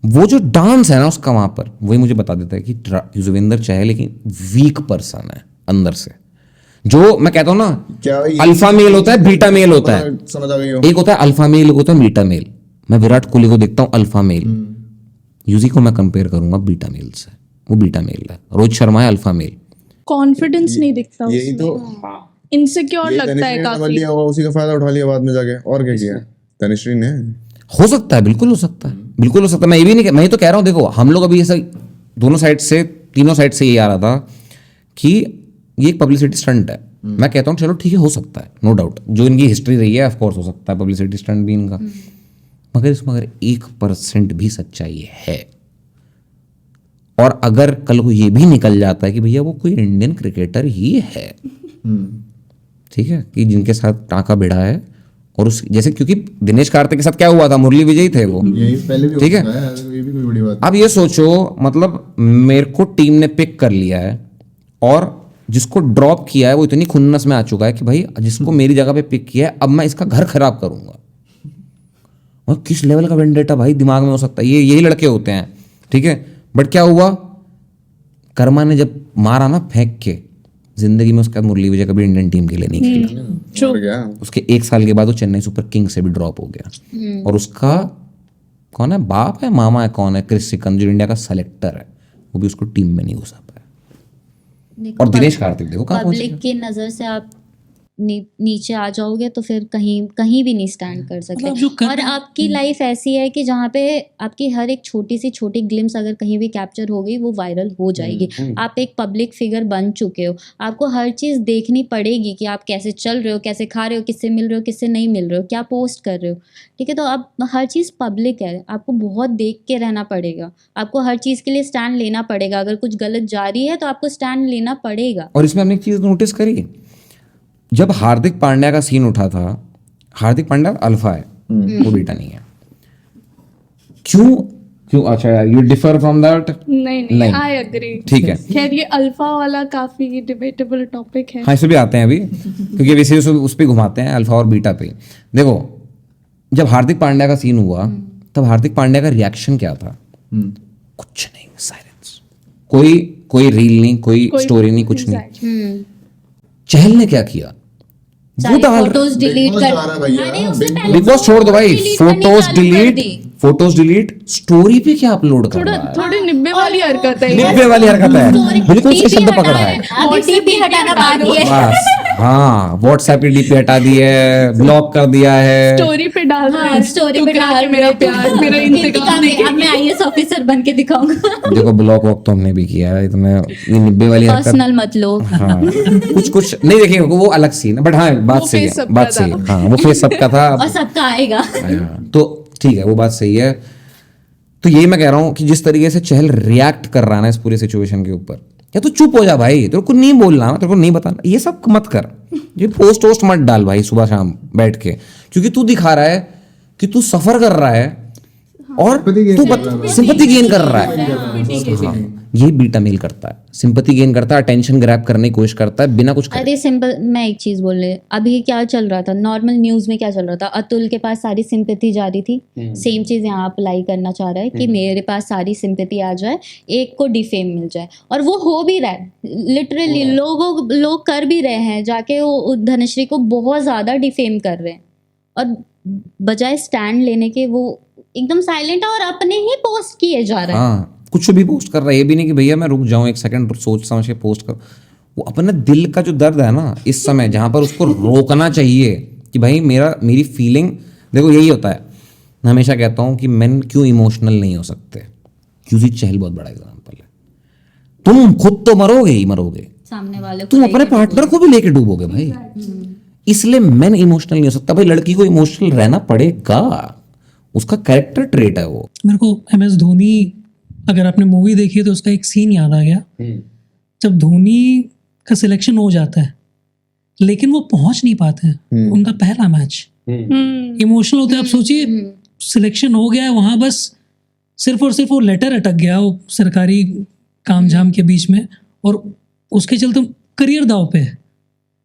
वो जो डांस है ना उसका वहां पर, वही मुझे बता देता है कि युजवेंद्र चहल लेकिन वीक पर्सन है अंदर से। जो मैं कहता हूं ना, क्या अल्फा मेल होता है, बीटा मेल होता है। समझ आ गई हो? एक होता है अल्फा मेल, एक होता है बीटा मेल। मैं विराट कोहली को देखता हूं अल्फा मेल, यूजी को मैं कंपेयर करूंगा बीटा मेल से, वो बीटा मेल है। रोहित शर्मा है अल्फा मेल। कॉन्फिडेंस नहीं दिखता यही उसमें, तो इनसिक्योर लगता है तनिश्री ने समझ काफी। लिया होगा, उसी का फायदा उठा लिया बाद में जाके। और क्या किया तनिश्री ने? हो सकता है, बिल्कुल हो सकता है, बिल्कुल हो सकता है। मैं ये भी नहीं, मैं तो कह रहा हूं, देखो हम लोग अभी ऐसा दोनों साइड से, तीनों साइड से ये आ रहा था कि ये एक पब्लिसिटी स्टंट है। मैं कहता हूँ चलो ठीक है, हो सकता है, नो डाउट, जो इनकी हिस्ट्री रही है ऑफकोर्स हो सकता है पब्लिसिटी स्टंट भी इनका, मगर इसमें अगर 1% भी सच्चाई है, और अगर कल को ये भी निकल जाता है कि भैया वो कोई इंडियन क्रिकेटर ही है, ठीक है, कि जिनके साथ टाँका भिड़ा है, और उस जैसे, क्योंकि दिनेश कार्तिक के साथ क्या हुआ था, मुरली विजय थे वो, यही पहले भी ठीक है। ये भी कोई बड़ी बात अब ये सोचो, मतलब मेरे को टीम ने पिक कर लिया है और जिसको ड्रॉप किया है वो इतनी खुन्नस में आ चुका है कि भाई जिसको मेरी जगह पे पिक किया है अब मैं इसका घर खराब करूंगा। और किस लेवल का वेंडेटा भाई दिमाग में हो सकता है? ये यही लड़के होते हैं, ठीक है। बट क्या हुआ, कर्मा ने जब मारा ना फेंक के, जिंदगी में उसका मुरली विजय कभी इंडियन टीम के लिए नहीं खेला। और क्या? उसके 1 साल के बाद वो चेन्नई सुपर किंग से भी ड्रॉप हो गया। और उसका कौन है, बाप है, मामा है, कौन है, क्रिस सिकंद, जो इंडिया का सेलेक्टर है, वो भी उसको टीम में नहीं घुसा पाया। और दिनेश कार्तिक देखो कहाँ पहुंच पब्लिक की नजर से आप नीचे आ जाओगे तो फिर कहीं भी नहीं स्टैंड कर सकते। मतलब जो कर और आपकी लाइफ ऐसी है कि जहाँ पे आपकी हर एक छोटी ग्लिम्स अगर कहीं भी कैप्चर हो गई वो वायरल हो जाएगी। आप एक पब्लिक फिगर बन चुके हो, आपको हर चीज़ देखनी पड़ेगी कि आप कैसे चल रहे हो, कैसे खा रहे हो, किससे मिल रहे हो, किससे नहीं मिल रहे हो, क्या पोस्ट कर रहे हो, ठीक है। तो अब हर चीज़ पब्लिक है, आपको बहुत देख के रहना पड़ेगा, आपको हर चीज़ के लिए स्टैंड लेना पड़ेगा। अगर कुछ गलत जा रही है तो आपको स्टैंड लेना पड़ेगा। और इसमें हमने एक चीज नोटिस करी, जब हार्दिक पांड्या का सीन उठा था, हार्दिक पांड्या अल्फा है, वो बीटा नहीं है। क्यों? अच्छा, यू डिफर फ्रॉम दैट? नहीं, आई एग्री। ठीक है, खैर ये अल्फा वाला काफी डिबेटेबल टॉपिक है। हाँ, इस पे भी आते हैं अभी, क्योंकि अभी इसे उस पे घुमाते हैं, अल्फा और बीटा पे। देखो, जब हार्दिक पांड्या का सीन हुआ तब हार्दिक पांड्या का रिएक्शन क्या था? कुछ नहीं, साइलेंस, कोई रील नहीं, कोई स्टोरी नहीं, कुछ नहीं। चहल ने क्या किया, वो डाल फोटोज डिलीट बहुत कर, जा रहा है भैया, अरे उससे पहले बिग बॉस छोड़ दो भाई, delete करनी फोटोज चालू कर डिलीट, स्टोरी पे क्या अपलोड कर रहा है? थोड़ी निब्बे वाली हरकत है ये। निब्बे वाली हरकत है, Story- बिल्कुल सही DP शब्द हटाना पकड़ा है। है, अभी डीपी हटाना बाकी है। बस, हाँ, व्हाट्सएप की डीपी हटा दी है, ब्लॉक कर दिया है। स्टोरी पे डाल रहे हाँ, हैं, स्टोरी पे टुकरा डाल के मेरा प्यार, मेरा इंतकाम इंतकाम। अब मैं आईएएस ऑफिसर बन के दिखाऊंगा। देखो, ब्लॉक वॉक तो हमने भी किया है, इतना ये निब्बे वाली हरकत, पर्सनल मत लो। हाँ, कुछ नहीं देखेंगे, वो अलग सीन है, बट हाँ बात वो सही फेस है, सबका बात सही था। है, हाँ, वो फेस सबका था। और सबका आएगा। हाँ, तो ठीक है, वो बात सही है। तो यही मैं कह रहा हूँ कि जिस तरीके से चहल रिएक्ट कर रहा है ना इस पूरे सिचुएशन के ऊपर, या तो चुप हो जा भाई, तेरे को नहीं बोलना, तेरे को नहीं बताना, ये सब मत कर, ये पोस्ट मत डाल भाई सुबह शाम बैठ के, क्योंकि तू दिखा रहा है कि तू सफर कर रहा है और तू सिंपैथी गेन कर रहा है। हाँ, ये बीटा मेल करता है, सिंपैथी गेन करता है, अटेंशन ग्रैब करने की कोशिश करता है बिना कुछ करे। अरे सिंपल, मैं एक चीज बोल रही, अभी क्या चल रहा था नॉर्मल न्यूज में, क्या चल रहा था, अतुल के पास सारी सिंपैथी जा रही थी। सेम चीज यहाँ अप्लाई करना चाह रहा है कि मेरे पास सारी सिंपैथी आ जाए, एक को डिफेम मिल जाए, और वो हो भी रहा है लिटरली। लोग कर भी रहे हैं, जाके वो धनश्री को बहुत ज्यादा डिफेम कर रहे हैं, और बजाय स्टैंड लेने के वो एकदम साइलेंट है और अपने ही पोस्ट किए जा रहा है। हाँ, कुछ भी पोस्ट कर रहा है, ये भी नहीं कि भैया मैं रुक जाऊं एक सेकंड सोच समझ के पोस्ट कर। वो अपने दिल का जो दर्द है ना इस समय, जहां पर उसको रोकना चाहिए कि भाई मेरी फीलिंग देखो। यही होता है, मैं हमेशा कहता हूं कि मेन क्यों इमोशनल नहीं हो सकते। यूसी चहल बहुत बड़ा एग्जाम्पल है। तुम खुद तो मरोगे ही मरोगे, सामने वाले तुम अपने पार्टनर को भी लेके डूबोगे भाई। इसलिए मेन इमोशनल नहीं हो सकता भाई। लड़की को इमोशनल रहना पड़ेगा, उसका कैरेक्टर ट्रेट है वो। मेरे को MS धोनी, अगर आपने मूवी देखी है तो उसका एक सीन याद आ गया, जब धोनी का सिलेक्शन हो जाता है लेकिन वो पहुंच नहीं पाते हैं, उनका पहला मैच इमोशनल होता है। आप सोचिए सिलेक्शन हो गया है, वहां बस सिर्फ और सिर्फ वो लेटर अटक गया वो सरकारी कामझाम के बीच में, और उसके चलते करियर दाव पे है।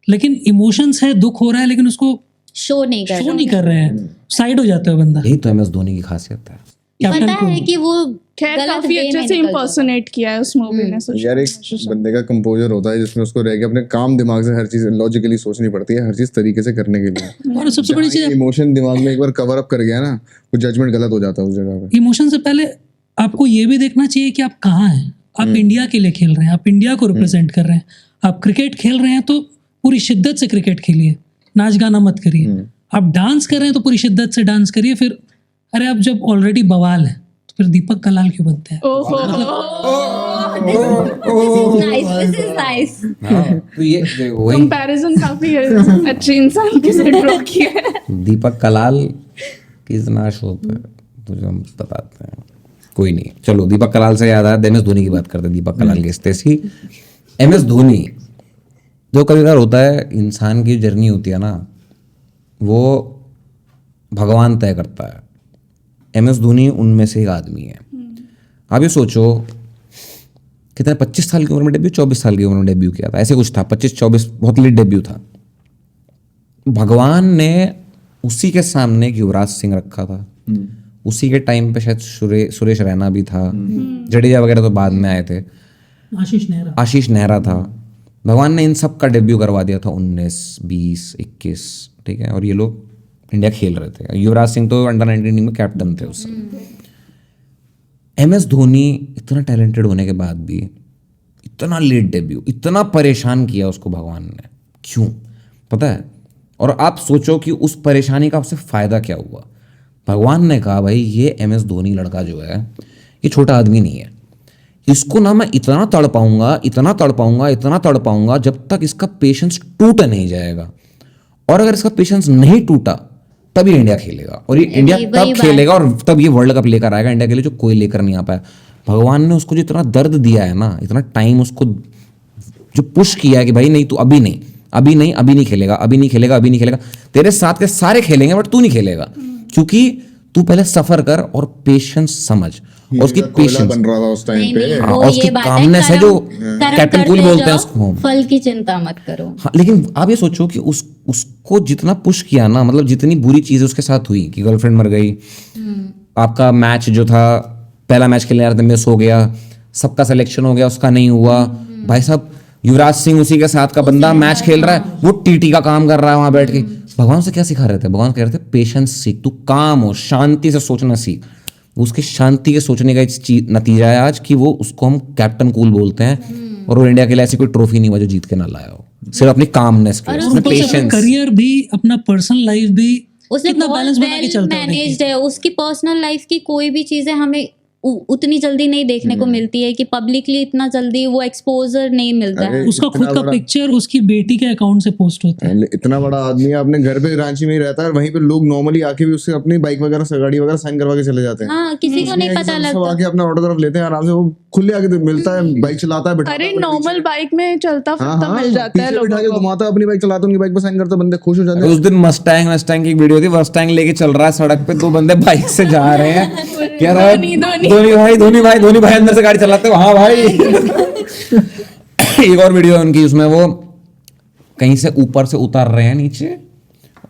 लेकिन इमोशंस है, दुख हो रहा है, लेकिन उसको शो नहीं कर रहे हैं, साइड हो जाता है बंदा। यही तो MS धोनी की खासियत है। पता है कि वो खैर गलत काफी way अच्छे में से निकल इम्पर्सोनेट किया है उस मूवी ने। यार एक बंदे का कंपोजर होता है जिसमें उसको रह के अपने काम दिमाग से हर चीज लॉजिकली सोचनी पड़ती है, हर चीज तरीके से करने के लिए। और सबसे बड़ी चीज, इमोशन दिमाग में एक बार कवर अप कर गया ना, वो जजमेंट गलत हो जाता है उस जगह पे। इमोशन से पहले आपको ये भी देखना चाहिए कि आप कहाँ हैं। आप इंडिया के लिए खेल रहे हैं, आप इंडिया को रिप्रेजेंट कर रहे हैं, आप क्रिकेट खेल रहे हैं तो पूरी शिद्दत से क्रिकेट खेलिए, नाच गाना मत करिए। आप डांस कर रहे हैं तो पूरी शिद्दत से डांस करिए। फिर अरे आप जब ऑलरेडी बवाल है तो फिर दीपक कलाल क्यों बनते हैं? This is nice. तो ये वही कंपैरिजन काफी अच्छे इंसान के साथ ड्रॉ किया है। दीपक कलाल कितना शो पे तुझे हम बताते हैं। कोई नहीं, चलो दीपक कलाल से याद आया, MS धोनी की बात करते हैं। दीपक कलाल की स्टेसी, MS धोनी जो कभी कभार होता है, इंसान की जर्नी होती है ना, वो भगवान तय करता है। MS धोनी उनमें से एक आदमी है। आप ये सोचो कितना 25 साल की उम्र में डेब्यू, 24 साल की उम्र में डेब्यू किया था, ऐसे कुछ था, 25-24 बहुत लेट डेब्यू था। भगवान ने उसी के सामने एक युवराज सिंह रखा था, उसी के टाइम पे शायद सुरेश रैना भी था, जडेजा वगैरह तो बाद में आए थे, आशीष नेहरा था। भगवान ने इन सब का डेब्यू करवा दिया था 19, 20, 21, ठीक है। और ये लोग इंडिया खेल रहे थे। युवराज सिंह तो अंडर-19 में कैप्टन थे उस समय। MS धोनी इतना टैलेंटेड होने के बाद भी इतना लेट डेब्यू, इतना परेशान किया उसको भगवान ने, क्यों पता है? और आप सोचो कि उस परेशानी का आपसे फायदा क्या हुआ। भगवान ने कहा भाई ये MS धोनी लड़का जो है ये छोटा आदमी नहीं है, इसको ना मैं इतना तड़ पाऊंगा, इतना तड़ पाऊंगा, इतना तड़ पाऊंगा जब तक इसका पेशेंस टूट नहीं जाएगा। और अगर इसका पेशेंस नहीं टूटा तभी इंडिया खेलेगा, और ये इंडिया तब खेलेगा और तब ये वर्ल्ड कप लेकर आएगा इंडिया के लिए, जो कोई लेकर नहीं आ पाया। भगवान ने उसको जो इतना दर्द दिया है ना, इतना टाइम उसको जो पुश किया है कि भाई नहीं तू अभी नहीं, अभी नहीं, अभी नहीं खेलेगा, अभी नहीं खेलेगा, अभी नहीं खेलेगा, तेरे साथ के सारे खेलेंगे बट तू नहीं खेलेगा, क्योंकि तू पहले सफर कर और पेशेंस समझ। और उसकी पेशेंस बन रहा था उस टाइम पे। हाँ, और उसकी कामनेस है जो कैप्टन कूल बोलते हैं उसको। फल की चिंता मत करो। हाँ, लेकिन आप ये सोचो कि उसको जितना पुश किया ना, मतलब जितनी बुरी चीजें उसके साथ हुई कि गर्लफ्रेंड मर गई, आपका मैच जो था पहला मैच खेलने रहा था मिस हो गया, सबका सिलेक्शन हो गया उसका नहीं हुआ। भाई साहब युवराज सिंह उसी के साथ का बंदा मैच खेल रहा है, वो TT का काम कर रहा है वहां बैठ के। भगवान से क्या सिखा रहे थे? भगवान कह रहे थे पेशेंस सीख, तू काम हो, शांति से सोचना सीख। उसके शांति के सोचने का नतीजा है आज कि वो उसको हम कैप्टन कूल बोलते हैं, और वो इंडिया के लिए ऐसी कोई ट्रॉफी नहीं हुआ जो जीत के ना लाया हो, सिर्फ अपनी कामनेस के, अपने पेशेंस। करियर भी, अपना पर्सनल लाइफ भी उसने कितना बैलेंस बना के चलता है। मैनेज्ड है। उसकी पर्सनल लाइफ की कोई भी चीजें हमें उतनी जल्दी नहीं देखने को मिलती है, कि पब्लिकली इतना जल्दी वो एक्सपोजर नहीं मिलता है। उसका खुद का पिक्चर उसकी बेटी के अकाउंट से पोस्ट होता है। इतना बड़ा आदमी है, अपने घर पे रांची में ही रहता है, और वहीं पे लोग नॉर्मली आके भी उससे अपनी बाइक वगैरह गाड़ी वगैरह साइन करवा के चले जाते हैं। हाँ, किसी को नहीं पता सब लगता। आके अपना ऑटोग्राफ लेते हैं आराम से, वो खुले आके मिलता है, बाइक चलाता है, बैठा अरे नॉर्मल बाइक में चलता हाँ फिरता मिल जाता है पीछे बिठा के लोगों को। घुमाता है, अपनी बाइक चलाता है, उनकी बाइक पे साइन करता है, बंदे खुश हो जाते हैं। उस दिन मस्टैंग की वीडियो थी, मस्टैंग लेके चल रहा है सड़क पे, 2 बंदे बाइक से जा रहे हैं, कह रहा है धोनी भाई अंदर से गाड़ी चलाते हो, हाँ भाई। एक और वीडियो है उनकी, उसमें वो कहीं से ऊपर से उतर रहे हैं नीचे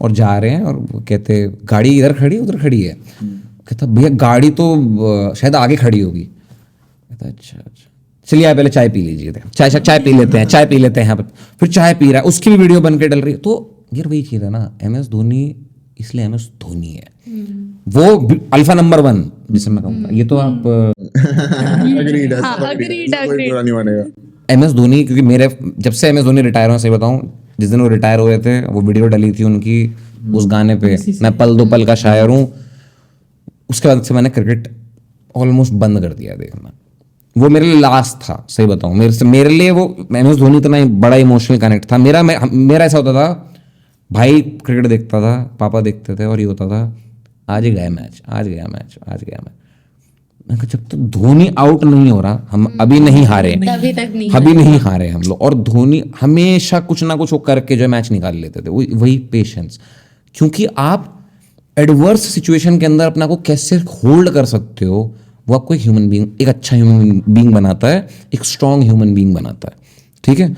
और जा रहे हैं, और वो कहते गाड़ी इधर खड़ी है उधर खड़ी है, कहता भैया गाड़ी तो शायद आगे खड़ी होगी, कहता अच्छा चलिए आप पहले चाय पी लीजिए, चाय पी लेते हैं, चाय पी लेते हैं यहाँ पर, फिर चाय पी रहा है, उसकी भी वीडियो बन के डल रही है। तो यार वही चीज़ है ना, MS धोनी इसलिए MS धोनी है, वो अल्फा नंबर 1 जिसे मैं कहूँगा। ये तो आप Agreed है, सब agreed, कोई बुरा नहीं मानेगा। MS धोनी, क्योंकि मेरे जब से MS धोनी रिटायर हुए, सही बताऊं, जिस दिन वो रिटायर हुए थे, वो वीडियो डली थी उनकी उस गाने पे, मैं पल दो पल का शायर हूँ, उसके बाद से मैंने क्रिकेट ऑलमोस्ट बंद कर दिया देखना। वो मेरे लिए लास्ट था, सही बताऊं, मेरे लिए वो MS धोनी इतना बड़ा इमोशनल कनेक्ट था मेरा ऐसा होता था, भाई क्रिकेट देखता था, पापा देखते थे, और ये होता था आज ही गया मैच, आज गया मैच। मैं कहा जब तक धोनी आउट नहीं हो रहा, हम अभी नहीं हारे, तभी तक नहीं अभी नहीं हारे हम लोग। और धोनी हमेशा कुछ ना कुछ वो करके जो मैच निकाल लेते थे, वही पेशेंस। क्योंकि आप एडवर्स सिचुएशन के अंदर अपना को कैसे होल्ड कर सकते हो, वो आपको एक ह्यूमन बीइंग, एक अच्छा ह्यूमन बीइंग बनाता है, एक स्ट्रांग ह्यूमन बीइंग बनाता है। ठीक है,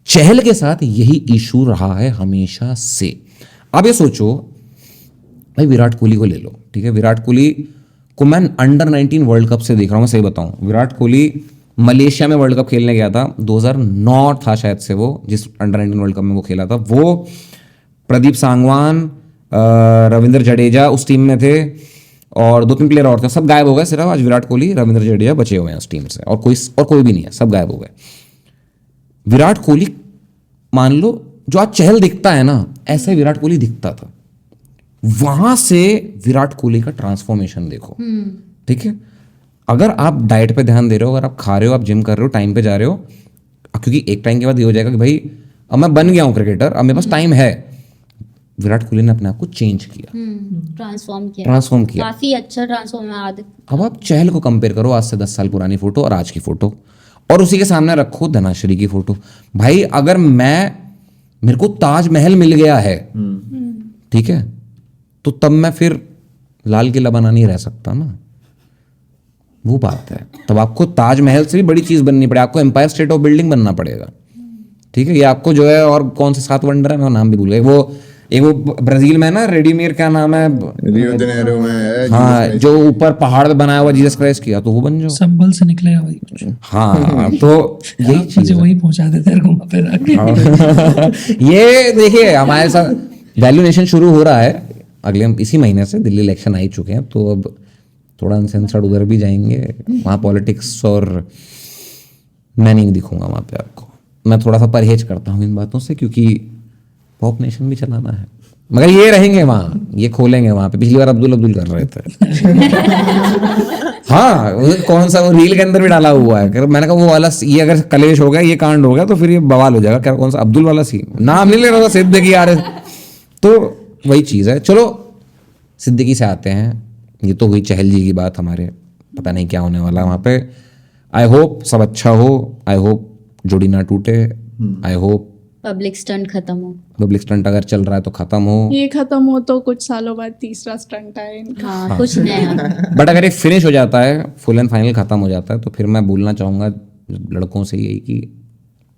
चहल के साथ यही इशू रहा है हमेशा से। अब ये सोचो भाई, विराट कोहली को ले लो, ठीक है, विराट कोहली को मैं अंडर 19 वर्ल्ड कप से देख रहा हूँ, मैं सही बताऊं, विराट कोहली मलेशिया में वर्ल्ड कप खेलने गया था, 2009 था शायद से, वो जिस अंडर 19 वर्ल्ड कप में वो खेला था, वो प्रदीप सांगवान, रविंद्र जडेजा उस टीम में थे, और 2-3 प्लेयर और थे, सब गायब हो गए, सिर्फ आज विराट कोहली, रविंद्र जडेजा बचे हुए हैं उस टीम से, और कोई भी नहीं है, सब गायब हो गए। विराट कोहली, मान लो जो आज चहल दिखता है ना, ऐसा ही विराट कोहली दिखता था। वहां से विराट कोहली का ट्रांसफॉर्मेशन देखो, ठीक है। अगर आप डाइट पे ध्यान दे रहे हो, अगर आप खा रहे हो, आप जिम कर रहे हो, टाइम पे जा रहे हो, क्योंकि एक टाइम के बाद ये हो जाएगा कि भाई अब मैं बन गया हूं क्रिकेटर, अब मेरे पास टाइम है। विराट कोहली ने अपने आप को चेंज किया, ट्रांसफॉर्म किया, काफी अच्छा ट्रांसफॉर्म है। अब आप चहल को कंपेयर करो, आज से 10 साल पुरानी फोटो और आज की फोटो, और उसी के सामने रखो धनाश्री की फोटो। भाई अगर मेरे को ताजमहल मिल गया है, ठीक है, तो तब मैं फिर लाल किला बना नहीं रह सकता ना, वो बात है। तब आपको ताजमहल से भी बड़ी चीज बननी पड़ेगी, आपको एम्पायर स्टेट ऑफ बिल्डिंग बनना पड़ेगा, ठीक है। ये आपको जो है, और कौन से 7 वंडर है, मैं नाम भी भूल गया, वो ब्राजील में ना, रेडीमेयर क्या नाम है, रियो दे जेनेरो में, हाँ, जो ऊपर पहाड़ पे बनाया हुआ जीसस क्राइस्ट किया, तो वो बन जाओ, संभल से निकलेगा वही कुछ। हाँ, तो यही चीज मुझे वही पहुंचा देते हैं घुमा फिरा। ये देखिए हमारे साथ वैल्यूनेशन शुरू हो रहा है अगले इसी महीने से, दिल्ली इलेक्शन आ ही चुके हैं, तो अब थोड़ा अनसेंसर्ड उधर भी जाएंगे, वहाँ पॉलिटिक्स, और मैं नहीं दिखूंगा वहाँ पे आपको। मैं थोड़ा सा परहेज करता हूँ इन बातों से, क्योंकि पॉप नेशन भी चलाना है, मगर ये रहेंगे वहाँ, ये खोलेंगे वहाँ पे। पिछली बार अब्दुल कर रहे थे हाँ, कौन सा वो रील के अंदर भी डाला हुआ है, मैंने कहा वो वाला, ये अगर कलेश हो गया, ये कांड हो गया, तो फिर ये बवाल हो जाएगा। क्या कौन सा अब्दुल वाला सी, नाम नहीं ले रहा था, सिद्दीकी आ रहे, तो वही चीज़ है। चलो सिद्दीकी से आते हैं, ये तो हुई चहल जी की बात, हमारे पता नहीं क्या होने वाला है वहाँ पे। आई होप सब अच्छा हो, आई होप जोड़ी ना टूटे, आई होप पब्लिक स्टंट खत्म हो। पब्लिक स्टंट अगर चल रहा है तो खत्म हो, ये खत्म हो तो कुछ सालों बाद तीसरा स्टंट आए इनका। हाँ, कुछ नया। बट अगर ये फिनिश हो जाता है, फुल एंड फाइनल खत्म हो जाता है, तो फिर मैं बोलना चाहूँगा लड़कों से यही कि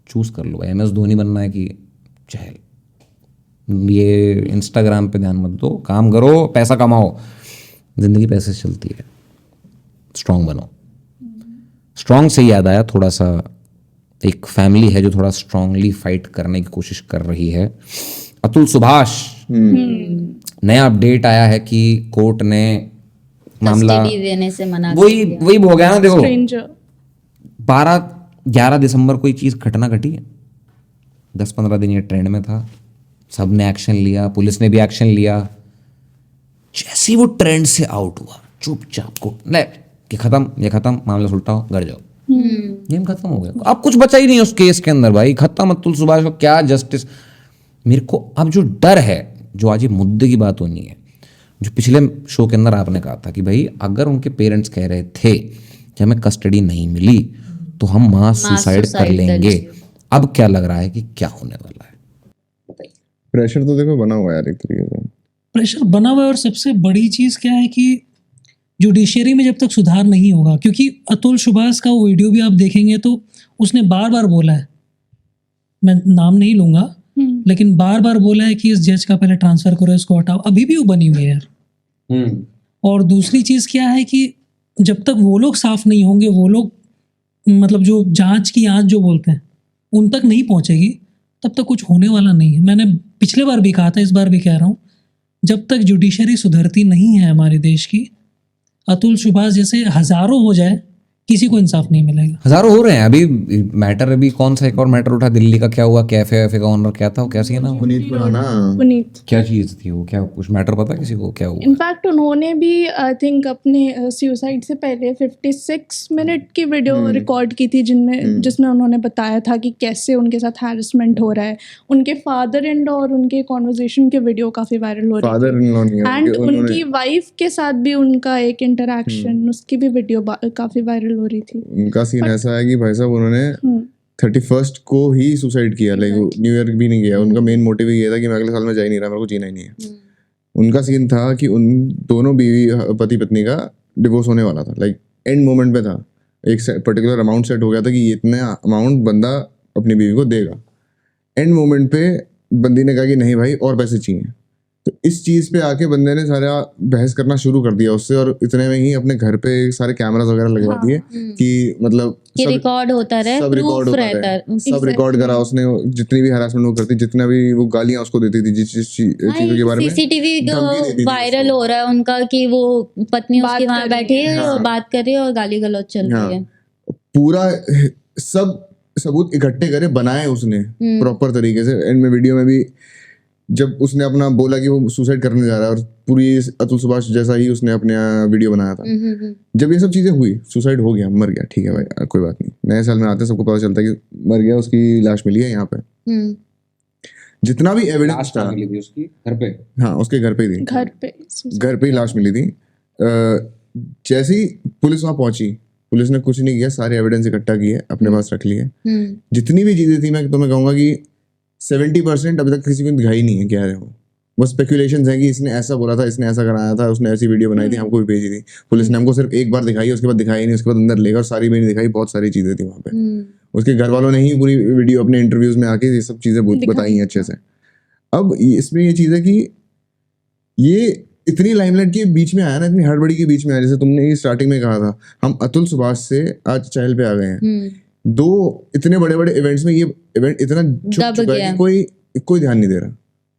चूज़ कर लो, MS धोनी बनना है कि चहल। ये इंस्टाग्राम पे ध्यान मत दो, काम करो, पैसा कमाओ, ज़िंदगी पैसे से चलती है, स्ट्रांग बनो। स्ट्रांग से याद आया, थोड़ा सा एक फैमिली है जो थोड़ा स्ट्रांगली फाइट करने की कोशिश कर रही है। अतुल सुभाष, नया अपडेट आया है कि कोर्ट ने मामला कस्टडी देने से मना कर वही हो गया ना, देखो स्ट्रेंजर 12-11 दिसंबर को ये चीज़ घटना घटी है, 10-15 दिन ये ट्रेंड में था, सब ने एक्शन लिया, पुलिस ने भी एक्शन लिया। जैसे ही वो ट्रेंड से आउट हुआ, चुपचाप को कि खत्म, ये खत्म, मामला सुलटाओ, घर जाओ, गेम खत्म हो गया। अब कुछ बचा ही नहीं उस केस के अंदर भाई, खत्म। अतुल सुभाष को क्या जस्टिस। मेरे को अब जो डर है, जो आज ये मुद्दे की बात होनी है, जो पिछले शो के अंदर आपने कहा था कि भाई अगर उनके पेरेंट्स कह रहे थे कि हमें कस्टडी नहीं मिली तो हम मास सुसाइड कर लेंगे, अब क्या लग रहा है कि क्या होने वाला है? प्रेशर तो देखो बना हुआ है यार, एक तरीके से प्रेशर बना हुआ है। और सबसे बड़ी चीज़ क्या है कि जुडिशरी में जब तक सुधार नहीं होगा, क्योंकि अतुल सुभाष का वो वीडियो भी आप देखेंगे तो उसने बार बार बोला है, मैं नाम नहीं लूंगा, लेकिन बार बार बोला है कि इस जज का पहले ट्रांसफर करो, इसको हटाओ। अभी भी वो बनी हुई है यार। और दूसरी चीज़ क्या है कि जब तक वो लोग साफ नहीं होंगे, वो लोग मतलब जो जांच की आंच जो बोलते हैं उन तक नहीं पहुंचेगी, तब तक कुछ होने वाला नहीं है। मैंने पिछले बार भी कहा था, इस बार भी कह रहा हूँ, जब तक जुडिशरी सुधरती नहीं है हमारे देश की, अतुल सुभाष जैसे हजारों हो जाए, किसी को इंसाफ नहीं मिलेगा। हजारों हो रहे हैं अभी। मैटर अभी कौन सा एक और मैटर उठा, दिल्ली का क्या हुआ, कैफे वैफे का ओनर क्या था, वो क्या सीन है, पुनीत पुराना पुनीत। क्या चीज थी वो, क्या कुछ मैटर पता है किसी को क्या हुआ? इनफैक्ट उन्होंने भी आई थिंक अपने सुसाइड से पहले 56 मिनट की वीडियो रिकॉर्ड की थी, जिसमें उन्होंने बताया था कि कैसे उनके साथ हैरेसमेंट हो रहा है। उनके फादर इन लॉ और उनके कॉन्वर्जेशन के वीडियो काफ़ी वायरल हो रही फादर इन लॉ नहीं है एंड उनकी वाइफ के साथ भी उनका एक इंटरेक्शन, उसकी भी वीडियो काफ़ी वायरल हो रही थी। उनका सीन ऐसा है कि भाई साहब उन्होंने 31 को ही सुसाइड किया, लाइक न्यू ईयर भी नहीं किया। उनका मेन मोटिव ये था कि मैं अगले साल में जा ही नहीं रहा, मेरे को जीना ही नहीं है। उनका सीन था कि उन दोनों बीवी पति पत्नी का डिवोर्स होने वाला था, लाइक एंड मोमेंट पे था। एक पर्टिकुलर अमाउंट सेट हो गया था कि इतना अमाउंट बंदा अपनी बीवी को देगा। एंड मोमेंट पे बंदी ने कहा कि नहीं भाई और पैसे चाहिए, तो इस चीज़ पे आके बंदे ने सारा बहस करना शुरू कर दिया उससे, और इतने में ही अपने घर पे सारे कैमरास वगैरह लगवा दिए कि मतलब कि रिकॉर्ड होता रहे, सब रिकॉर्ड प्रूफ होता रहता है, सब रिकॉर्ड करा उसने। जितनी भी हरासमेंट वो करती, जितना भी वो गालियां उसको देती थी, जिस चीजों के बारे में सीसीटीवी धमकी देती थी वायरल हो रहा है उनका कि वो पत्नी उसकी वहां बैठी है और बात कर रही है और गाली गलौज चल रही है। पूरा सब सबूत इकट्ठे करे बनाए उसने प्रॉपर तरीके से। एंड में वीडियो में भी जब उसने अपना बोला कि वो सुसाइड करने जा रहा है, और पूरी अतुल सुभाष जैसा ही उसने अपने वीडियो बनाया था। जब ये सब चीजें हुई, सुसाइड हो गया, मर गया, ठीक है भाई कोई बात नहीं, नए साल में आते सबको पता चलता है कि मर गया, उसकी लाश मिली है यहाँ पे। जितना भी एविडेंस था उसकी घर पे, हाँ उसके घर पे ही थी, घर पे ही लाश मिली थी। जैसे ही पुलिस वहां पहुंची, पुलिस ने कुछ नहीं किया, सारे एविडेंस इकट्ठा किए, अपने पास रख लिए। जितनी भी चीजें थी, मैं तुम्हें कहूंगा कि 70% अभी तक किसी को दिखाई नहीं है क्या है वो, बस स्पेकुलेशंस है कि इसने ऐसा बोला था, इसने ऐसा कराया था, उसने ऐसी वीडियो बनाई थी, हमको भी भेजी थी। पुलिस ने हमको सिर्फ एक बार दिखाई, उसके बाद दिखाई नहीं, उसके बाद अंदर लेगा और सारी भी नहीं दिखाई, बहुत सारी चीजें थी वहाँ पे। उसके घर वालों ने ही पूरी वीडियो अपने इंटरव्यूज में आके ये सब चीजें बताई हैं अच्छे से। अब इसमें ये चीज है कि ये इतनी लाइमलाइट के बीच में आया ना, इतनी हड़बड़ी के बीच में आया, जैसे तुमने स्टार्टिंग में कहा था, हम अतुल सुभाष से आज चहल पे आ गए हैं। दो इतने बड़े बड़े इवेंट्स में ये इवेंट इतना झुक चुका है कि कोई ध्यान नहीं दे रहा,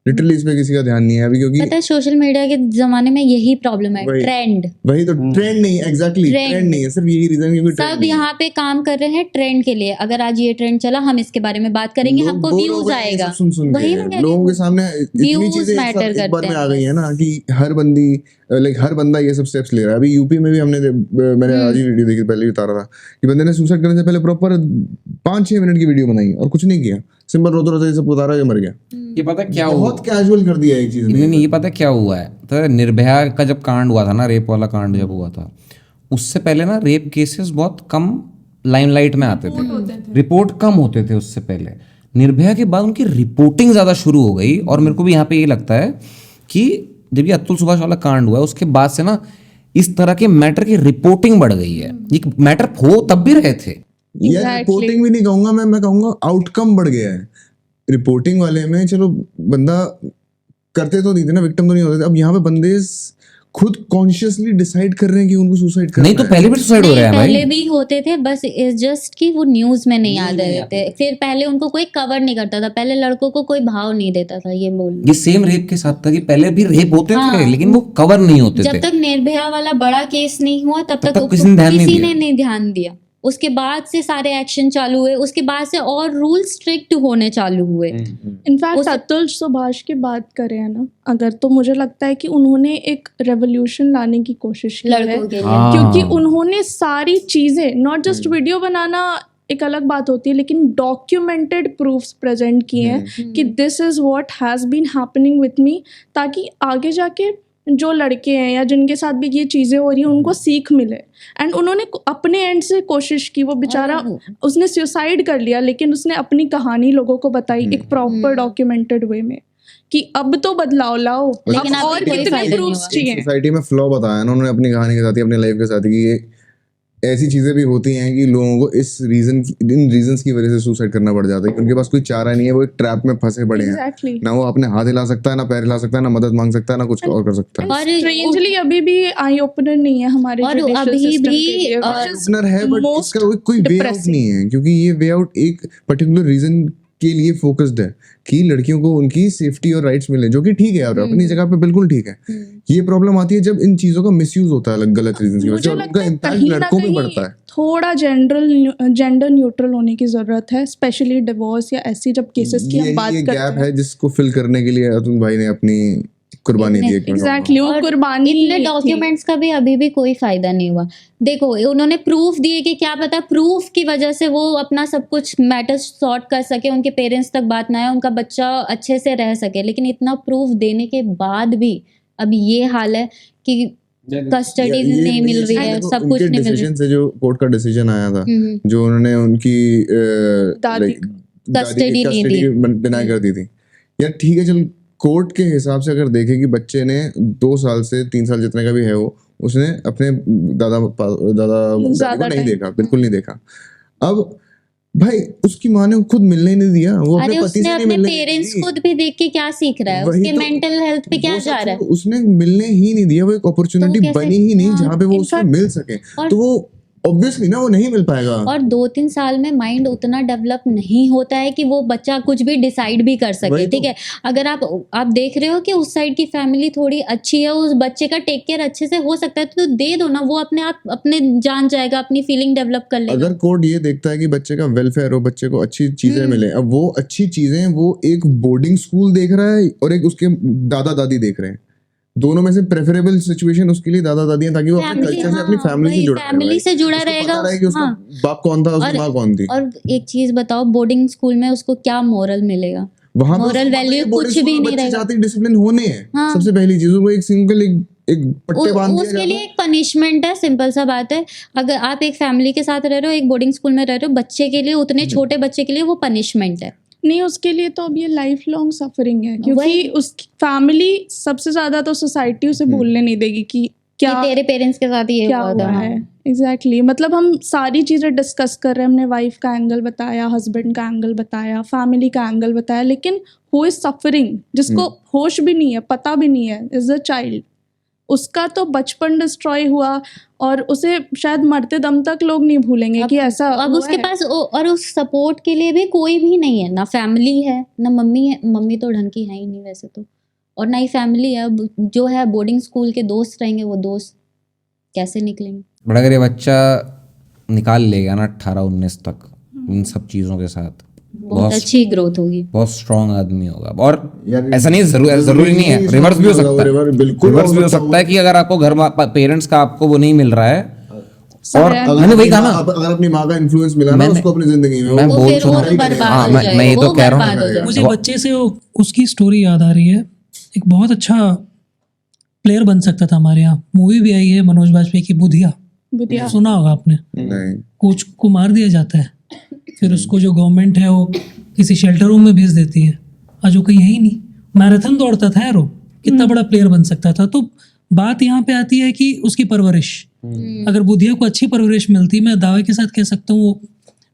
लिटरली इस पे किसी का ध्यान नहीं है अभी, क्योंकि पता है सोशल मीडिया के जमाने में यही प्रॉब्लम है, ट्रेंड। वही तो ट्रेंड नहीं है, एग्जैक्टली ट्रेंड नहीं है, सिर्फ यही रीजन क्योंकि सब यहाँ पे काम कर रहे हैं ट्रेंड के लिए। अगर आज ये ट्रेंड चला, हम इसके बारे में बात करेंगे, हमको व्यूज आएगा। सुन वही के लोगों के सामने इतनी चीजें एक बार में आ गई है ना कि हर बंदा ये सब स्टेप्स ले रहा है। अभी यूपी में भी मैंने आज ही वीडियो देखी, पहले भी बता रहा था कि बंदे ने सुसाइड करने से पहले प्रॉपर 5-6 मिनट की वीडियो बनाई और कुछ नहीं किया, सिंपल रोते रोते सब बता रहा है, मर गया। ये पता क्या हुआ, बहुत कैजुअल कर दिया एक चीज ने। नहीं, ये पता क्या हुआ है, तो निर्भया का जब कांड हुआ था ना, रेप वाला कांड जब हुआ था, उससे पहले ना रेप केसेस बहुत कम लाइमलाइट में आते थे, रिपोर्ट कम होते थे उससे पहले। निर्भया के बाद उनकी रिपोर्टिंग ज़्यादा शुरू हो गई, और मेरे को भी यहाँ पे ये लगता है कि जब ये अतुल सुभाष वाला कांड हुआ है, उसके बाद से ना इस तरह के मैटर की रिपोर्टिंग बढ़ गई है। ये मैटर हो तब भी रहे थे, यार रिपोर्टिंग भी नहीं कहूंगा मैं कहूंगा आउटकम बढ़ गया है। रिपोर्टिंग वाले में चलो बंदा करते तो नहीं थे ना, विक्टिम तो नहीं होते थे। अब यहाँ पे बंदे खुद कॉन्शियसली डिसाइड कर रहे हैं कि उनको सुसाइड करना नहीं तो पहले भी सुसाइड हो रहा है भाई, पहले भी होते थे, बस जस्ट कि वो न्यूज में नहीं आ रहे थे। फिर पहले उनको कोई कवर नहीं करता था, पहले लड़कों को कोई भाव नहीं देता था। ये बोल ये सेम रेप के साथ था कि पहले भी रेप होते थे लेकिन वो कवर नहीं होते थे। जब तक निर्भया वाला बड़ा केस नहीं हुआ तब तक किसी ने नहीं ध्यान दिया। उसके बाद से सारे एक्शन चालू हुए, उसके बाद से और रूल स्ट्रिक्ट होने चालू हुए। इनफैक्ट उस- अतुल सुभाष की बात करें है ना अगर, तो मुझे लगता है कि उन्होंने एक रेवोल्यूशन लाने की कोशिश की है, लड़कों के लिए हाँ। क्योंकि उन्होंने सारी चीजें, नॉट जस्ट वीडियो बनाना एक अलग बात होती है, लेकिन डॉक्यूमेंटेड प्रूफ्स प्रेजेंट किए हैं कि this is what has been happening with me, ताकि आगे जाके जो लड़के हैं या जिनके साथ भी ये चीज़ें हो रही हैं उनको सीख मिले। एंड उन्होंने अपने एंड से कोशिश की, वो बेचारा उसने सुसाइड कर लिया लेकिन उसने अपनी कहानी लोगों को बताई एक प्रॉपर डॉक्यूमेंटेड वे में कि अब तो बदलाव लाओ, लेकिन अब अब और कोई कितने फायदा नहीं प्रूफ्स हुआ। चाहिए। सोसाइटी में फ्लॉ बताया ना उन्होंने अपनी कहानी के साथ ही, अपनी लाइफ के साथ ही, कि ये ऐसी चीजें भी होती हैं कि लोगों को इन रीजंस की वजह से सुसाइड करना पड़ जाता है कि उनके पास कोई चारा नहीं है, वो एक ट्रैप में फंसे पड़े हैं। Exactly. ना वो अपने हाथ हिला सकता है, ना पैर हिला सकता है, ना मदद मांग सकता है, ना कुछ और कर सकता है। और स्ट्रेंजली अभी भी आई ओपनर नहीं है हमारे और judicial अभी system भी, के लिए, which आई is ओपनर है बट most इसका कोई वे आउट depressing. नहीं है, क्योंकि ये वे आउट एक पर्टिकुलर रीजन के लिए फोकस्ड है कि लड़कियों को उनकी सेफ्टी और राइट्स मिले, जो कि ठीक है और अपनी जगह पे बिल्कुल ठीक है। ये प्रॉब्लम आती है जब इन चीजों का मिसयूज होता है गलत रीजन की वजह से, मुझे और लगता उनका है इम्पैक्ट कहीं ना लड़कों पे कहीं पड़ता है। थोड़ा जेंडर न्यूट्रल होने की जरूरत है, स्पेशली डिवोर्स या ऐसी जब केसेस की हम यही बात ये करते गैप हैं। है जिसको फिल करने के लिए अतुल भाई ने अपनी कुर्बानी दी है। एग्जैक्टली, वो और कुर्बानी इतने थी। डॉक्यूमेंट्स का भी अभी भी कोई फायदा नहीं हुआ। देखो उन्होंने प्रूफ दिए कि क्या पता प्रूफ की वजह से वो अपना सब कुछ मैटर सॉर्ट कर सके, उनके पेरेंट्स तक बात ना आए, उनका बच्चा अच्छे से रह सके, लेकिन इतना प्रूफ देने के बाद भी अब ये हाल है कि कस्टडी नहीं मिल रही है, सब कुछ नहीं मिल रहा डिसीजन से जो कोर्ट का डिसीजन आया था, है। जो उन्होंने उनकी दादी Custody नहीं दी। डिनाई कर दी थी। यार ठीक है, चल कोर्ट के हिसाब से अगर देखे कि बच्चे ने 2 साल से 3 साल जितने का भी है वो, उसने अपने दादा को ज्यादा नहीं time। देखा, बिल्कुल नहीं देखा। अब भाई उसकी माँ ने खुद मिलने नहीं दिया, वो अरे अपने पति उसने से नहीं अपने मिलने पेरेंट्स दी। खुद भी देख के क्या सीख रहा है, वही उसके तो, मेंटल हेल्थ पे क्या वो जा सब रहा है। छोड़ो, उसने मिलने ही नहीं दिया, वो एक अपॉर्चुनिटी कैसे- बनी ही नहीं हाँ, जहाँ पे वो उसको in fact- मिल सके, और- तो वो ऑब्वियसली ना वो नहीं मिल पाएगा। और 2-3 साल में माइंड उतना डेवलप नहीं होता है कि वो बच्चा कुछ भी डिसाइड भी कर सके। वही तो। ठीक है, अगर आप देख रहे हो कि उस साइड की फैमिली थोड़ी अच्छी है, उस बच्चे का टेक केयर अच्छे से हो सकता है, तो दे दो ना, वो अपने आप अपने जान जाएगा, अपनी फीलिंग डेवलप कर लेगा। अगर कोर्ट ये देखता है कि बच्चे का वेलफेयर हो, बच्चे को अच्छी चीजें मिले, अब वो अच्छी चीजें वो एक बोर्डिंग स्कूल देख रहा है और एक उसके दादा दादी देख रहे हैं, दोनों में से प्रेफरेबल सिचुएशन उसके लिए दादा दादी है, ताकि वो अपने Family, कल्चर से हाँ, अपनी फैमिली से वही, जुड़ा family से जुड़ा उसको रहेगा, पता रहे कि उसका हाँ। बाप कौन था, उसकी और- माँ कौन थी। और एक चीज बताओ, बोर्डिंग स्कूल में उसको क्या मोरल मिलेगा? वहां पे moral उसको पता है value कि boarding कुछ school भी में नहीं बच्चे रहेगा। जाते डिसिप्लिन होने हैं, हाँ। सबसे पहली चीज वो एक सिंगल एक पट्टे बांध दिया उसके जाता लिए है। एक पनिशमेंट है, सिंपल सा बात है। अगर आप एक फैमिली के साथ रह रहे हो, एक बोर्डिंग स्कूल में रह रहे हो, बच्चे के लिए, उतने छोटे बच्चे के लिए वो पनिशमेंट है। नहीं, उसके लिए तो अब ये लाइफ लॉन्ग सफरिंग है, क्योंकि वही। उसकी फैमिली सबसे ज्यादा तो सोसाइटी उसे भूलने नहीं देगी कि क्या कि तेरे पेरेंट्स के साथ ये क्या हुआ हुआ था। है। एग्जैक्टली, मतलब हम सारी चीज़ें डिस्कस कर रहे हैं, हमने वाइफ का एंगल बताया, हस्बैंड का एंगल बताया, फैमिली का एंगल बताया, लेकिन हु इज सफरिंग, जिसको होश भी नहीं है, पता भी नहीं है, इज अ चाइल्ड, उसका तो बचपन डिस्ट्रॉय हुआ और उसे शायद मरते दम तक लोग नहीं भूलेंगे कि ऐसा अब हुआ उसके है। पास और उस सपोर्ट के लिए भी कोई भी नहीं है, ना फैमिली है, ना मम्मी है। मम्मी तो ढंग की है ही नहीं वैसे तो, और ना ही फैमिली है। अब जो है बोर्डिंग स्कूल के दोस्त रहेंगे, वो दोस्त कैसे निकलेंगे? बट अगर ये बच्चा निकाल लेगा ना 18-19 तक इन सब चीज़ों के साथ, बहुत अच्छी ग्रोथ होगी। बहुत स्ट्रांग आदमी होगा। और यार, ऐसा नहीं, जरूरी नहीं है, रिवर्स भी हो सकता है। बिल्कुल रिवर्स भी हो सकता है कि अगर आपको घर पेरेंट्स का आपको वो नहीं मिल रहा है, और अगर मैंने वही कहा ना, अगर अपनी माँ का इन्फ्लुएंस मिला ना उसको अपनी जिंदगी में, मैं वो बोल फिर चुका और हूँ। बर्बाद हाँ, हो मैं जाएगा, ये तो वो कह रहा बर्बाद हो हूँ। जाएगा। मुझे बच्चे से उसकी स्टोरी याद आ रही है। एक बहुत अच्छा प्लेयर बन सकता था हमारे यहाँ। मूवी भी आई है मनोज बाजपेयी की, बुधिया, बुधिया। सुना होगा आपने। नहीं कोच को मार दिया जाता है, फिर उसको जो गवर्नमेंट है वो किसी शेल्टर रूम में भेज देती है। आज वो कहीं है ही नहीं, मैराथन दौड़ता था यार वो, कितना बड़ा प्लेयर बन सकता था। तो बात यहाँ पे आती है कि उसकी परवरिश, अगर बुधिया को अच्छी परवरिश मिलती, मैं दावे के साथ कह सकता हूँ वो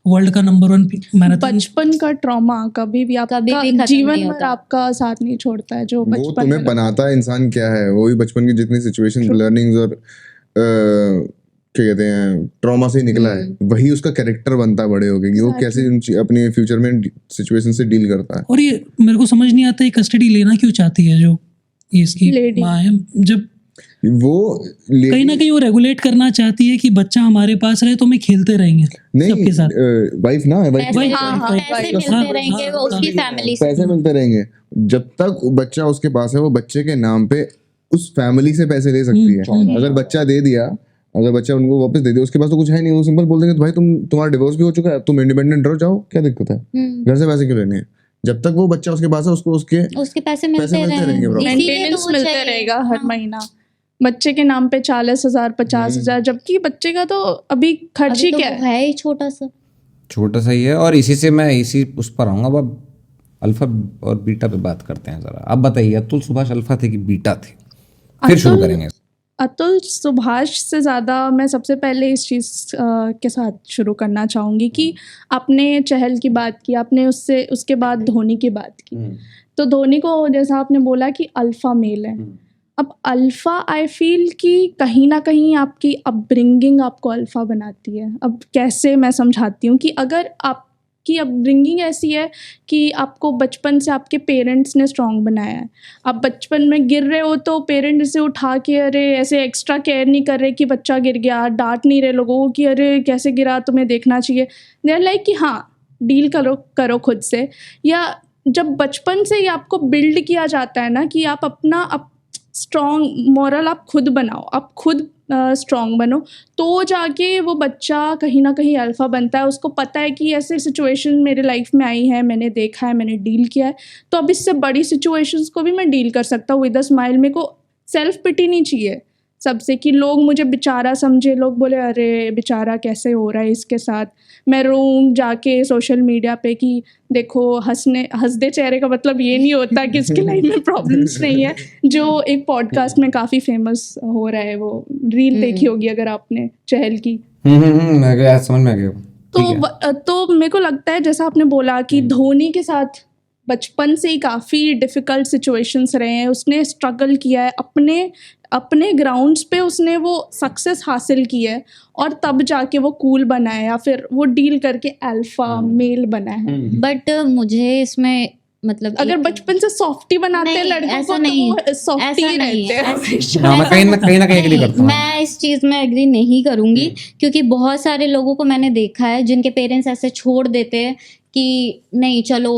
वर्ल्ड का नंबर 1 मैराथन। बचपन का ट्रॉमा कभी भी आपका कभी भी खत्म जीवन नहीं भर होता। आपका साथ नहीं छोड़ता है, जो वो बचपन तुम्हें में बनाता है इंसान क्या है, वो भी बचपन की जितनी सिचुएशन लर्निंग्स और क्या कहते हैं ट्रॉमा से ही निकला है, वही उसका कैरेक्टर बनता है बड़े होके कि वो कैसे अपने फ्यूचर में सिचुएशन से डील करता है। और ये मेरे को समझ नहीं आता, ये कस्टडी लेना क्यों चाहती है जो ये इसकी Lady। माँ है। जब वो कहीं ना कहीं वो रेगुलेट करना चाहती है कि बच्चा हमारे पास रहे तो मैं खेलते रहेंगे सबके साथ। नहीं वाइफ ना वाइफ पैसे हाँ, पैसे मिलते रहेंगे वो उसकी फैमिली से। पैसे मिलते रहेंगे, जब तक बच्चा उसके पास है वो बच्चे के नाम पे उस फैमिली से पैसे ले सकती है। अगर बच्चा दे दिया, अगर बच्चा उनको वापस दे दिया, उसके पास तो कुछ है नहीं, वो सिंपल बोल देंगे तो भाई तुम्हारा डिवोर्स भी हो चुका है, तुम इंडिपेंडेंट रहो, जाओ, क्या दिक्कत है, घर से पैसे क्यों लेने हैं। जब तक वो बच्चा उसके पास है उसको उसके पैसे मिलते रहेंगे bro। इसीलिए तो मेंटेनेंस वो मिलते चाहिए। रहेगा हर हाँ। महीना बच्चे के नाम पे 40,000 50,000, जबकि बच्चे का तो अभी खर्च ही अभी तो क्या है। है ही छोटा सा ही है। और इसी से मैं इसी उस पर आऊँगा। अब अल्फा और बीटा पे बात करते हैं ज़रा। अब बताइए, अतुल सुभाष अल्फा थे कि बीटा थे? फिर शुरू करेंगे। अतुल सुभाष से ज़्यादा मैं सबसे पहले इस चीज़ के साथ शुरू करना चाहूँगी कि आपने चहल की बात की, आपने उसके बाद धोनी की बात की। तो धोनी को जैसा आपने बोला कि अल्फ़ा मेल है। अब अल्फ़ा आई फील कि कहीं ना कहीं आपकी अपब्रिंगिंग आपको अल्फ़ा बनाती है। अब कैसे मैं समझाती हूँ कि अगर आपकी अपब्रिंगिंग ऐसी है कि आपको बचपन से आपके पेरेंट्स ने स्ट्रांग बनाया है, आप बचपन में गिर रहे हो तो पेरेंट्स इसे उठा के अरे ऐसे एक्स्ट्रा केयर नहीं कर रहे कि बच्चा गिर गया, डांट नहीं रहे लोगों को कि अरे कैसे गिरा, तुम्हें देखना चाहिए। दे आर लाइक कि हाँ डील करो खुद से। या जब बचपन से ही आपको बिल्ड किया जाता है ना कि आप अपना स्ट्रॉन्ग मॉरल आप खुद बनाओ, आप खुद स्ट्रॉन्ग बनो, तो जाके वो बच्चा कहीं ना कहीं अल्फ़ा बनता है। उसको पता है कि ऐसे सिचुएशन मेरे लाइफ में आई है, मैंने देखा है, मैंने डील किया है, तो अब इससे बड़ी सिचुएशंस को भी मैं डील कर सकता हूँ विद अ स्माइल। मेरे को सेल्फ पिटी नहीं चाहिए सबसे कि लोग मुझे बेचारा समझे, लोग बोले अरे बेचारा कैसे हो रहा है इसके साथ। मैं रोऊं जाके सोशल मीडिया पे कि देखो हंसदे चेहरे का मतलब ये नहीं होता कि उसकी लाइफ में प्रॉब्लम्स नहीं है। जो एक पॉडकास्ट में काफ़ी फेमस हो रहा है, वो रील देखी होगी अगर आपने चहल की। मैं समझ में आ गया। तो मेरे को लगता है जैसा आपने बोला कि धोनी के साथ बचपन से ही काफ़ी डिफ़िकल्ट सिचुएशंस रहे हैं, उसने स्ट्रगल किया है, अपने ग्राउंड्स पे उसने वो सक्सेस हासिल की है और तब जाके वो कूल बना है या फिर वो डील करके अल्फा मेल बना है। बट मुझे इसमें मतलब अगर बचपन से सॉफ्टी बनाते हैं लड़कों को तो वो सॉफ्टी ही रहते हैं। हाँ, मैं कहीं ना कहीं एग्री करता हूँ। मैं इस चीज़ में एग्री नहीं करूँगी क्योंकि बहुत सारे लोगों को मैंने देखा है जिनके पेरेंट्स ऐसे छोड़ देते हैं कि नहीं चलो